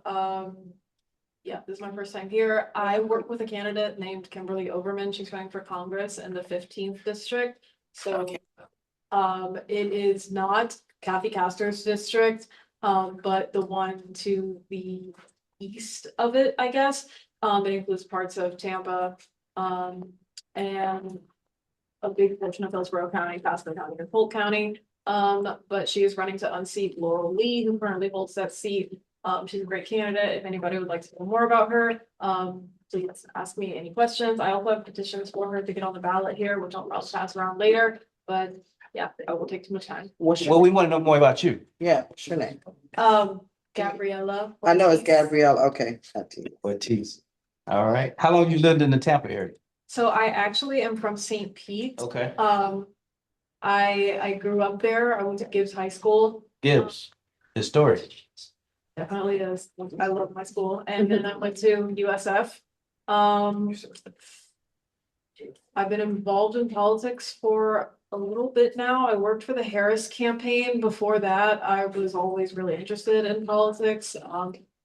Yeah, this is my first time here. I work with a candidate named Kimberly Overman. She's running for Congress in the 15th district. So it is not Kathy Castor's district, but the one to the east of it, I guess. It includes parts of Tampa, and a big portion of Hillsborough County, Pasco County, and Polk County. But she is running to unseat Laurel Lee, who currently holds that seat. She's a great candidate. If anybody would like to know more about her, please ask me any questions. I also have petitions for her to get on the ballot here, which I'll pass around later. But yeah, I won't take too much time. Well, we want to know more about you. Yeah, what's your name? Gabriella. I know it's Gabrielle. Okay. Ortiz. All right. How long you lived in the Tampa area? So I actually am from St. Pete. Okay. I grew up there. I went to Gibbs High School. Gibbs. Historic. Definitely is. I love my school. And then I went to USF. I've been involved in politics for a little bit now. I worked for the Harris campaign. Before that, I was always really interested in politics.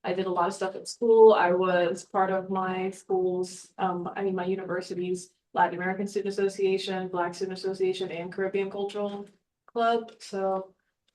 I did a lot of stuff at school. I was part of my school's, my university's Latin American Student Association, Black Student Association, and Caribbean Cultural Club. So,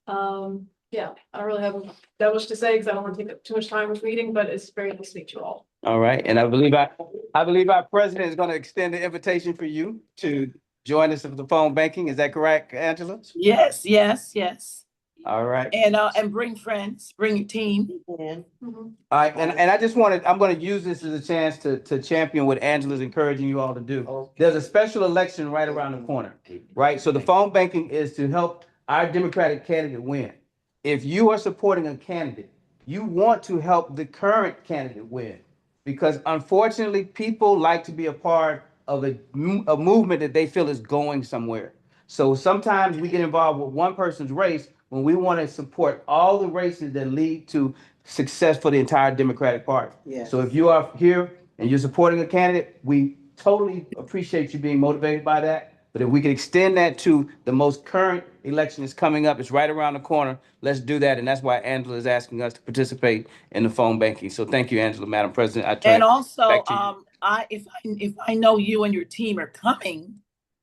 yeah, I don't really have that much to say because I don't want to take up too much time with reading, but it's very nice to meet you all. All right. And I believe our president is going to extend the invitation for you to join us for the phone banking. Is that correct, Angela? Yes, yes, yes. All right. And bring friends, bring your team. Yeah. Mm-hmm. All right. And I just I'm going to use this as a chance to champion what Angela's encouraging you all to do. There's a special election right around the corner, right? So the phone banking is to help our Democratic candidate win. If you are supporting a candidate, you want to help the current candidate win because unfortunately, people like to be a part of a movement that they feel is going somewhere. So sometimes we get involved with one person's race when we want to support all the races that lead to success for the entire Democratic Party. Yes. So if you are here and you're supporting a candidate, we totally appreciate you being motivated by that. But if we can extend that to the most current election that's coming up, it's right around the corner. Let's do that. And that's why Angela is asking us to participate in the phone banking. So thank you, Angela, Madam President. I turn And it also, back to you. if I know you and your team are coming,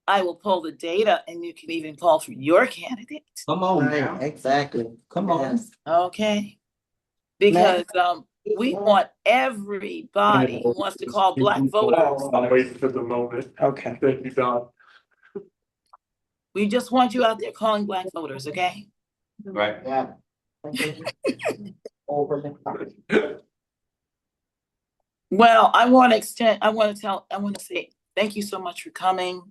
I will pull the data and you can even call for your candidate. Come on Right, now. exactly. Come on. Yes. Okay? Because we want everybody who wants to call Black voters. I'm waiting for the moment. Okay. Thank you, Don. We just want you out there calling Black voters, okay? Right. Yeah. Well, I want to say thank you so much for coming.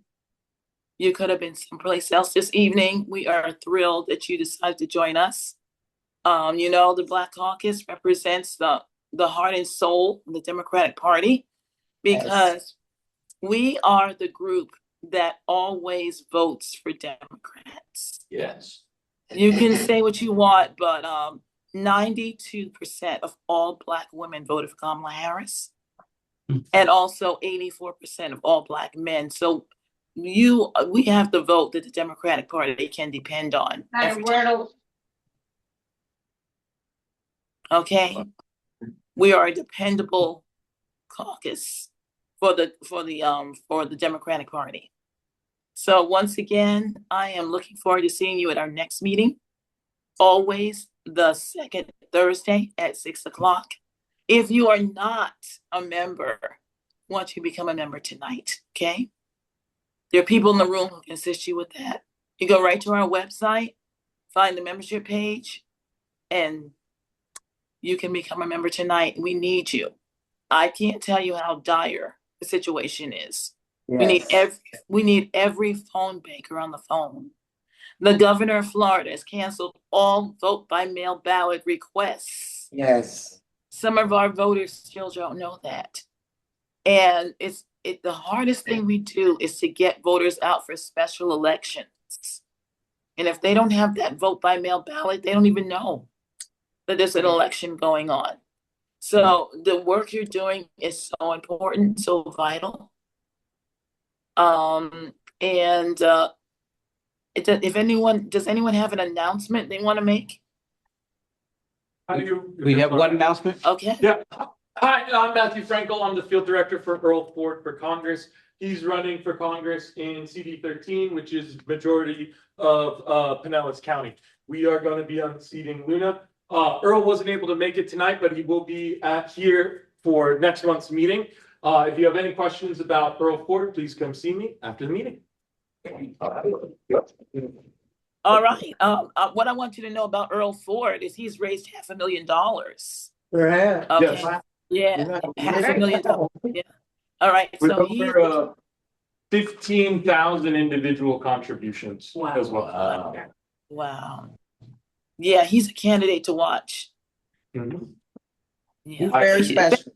You could have been someplace else this evening. We are thrilled that you decided to join us. You know, the Black Caucus represents the heart and soul of the Democratic Party because we are the group that always votes for Democrats. Yes. You can say what you want, but 92% of all Black women voted for Kamala Harris, and also 84% of all Black men. So we have the vote that the Democratic Party can depend on. Okay, we are a dependable caucus for the Democratic Party. So once again, I am looking forward to seeing you at our next meeting. Always the second Thursday at 6 o'clock. If you are not a member, want you to become a member tonight, okay? There are people in the room who can assist you with that. You go right to our website, find the membership page, and you can become a member tonight. We need you. I can't tell you how dire the situation is. Yes. We need every phone banker on the phone. The governor of Florida has canceled all vote by mail ballot requests. Yes. Some of our voters still don't know that. And the hardest thing we do is to get voters out for special elections. And if they don't have that vote by mail ballot, they don't even know that there's an election going on. So the work you're doing is so important, so vital. Does anyone have an announcement they want to make? We have one announcement. Okay. Yeah. Hi, I'm Matthew Frankel. I'm the field director for Earl Ford for Congress. He's running for Congress in CD 13, which is majority of Pinellas County. We are going to be unseating Luna. Earl wasn't able to make it tonight, but he will be here for next month's meeting. If you have any questions about Earl Ford, please come see me after the meeting. All right. What I want you to know about Earl Ford is he's raised $500,000. Right. Okay. Yes. Yeah, $500,000. Yeah. All right. With So he's over 15,000 individual contributions as well. wow. Yeah, he's a candidate to watch. Mhm. Yeah. Very special.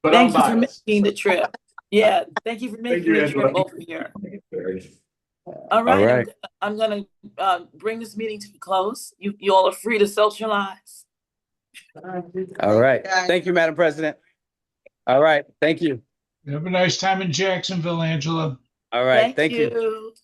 But Thank you I'm for biased. making the trip. Yeah, thank you for making the trip over here. All right. I'm gonna bring this meeting to a close. You all are free to socialize. All right. Thank you, Madam President. All right. Thank you. Have a nice time in Jacksonville, Angela. All right. Thank you.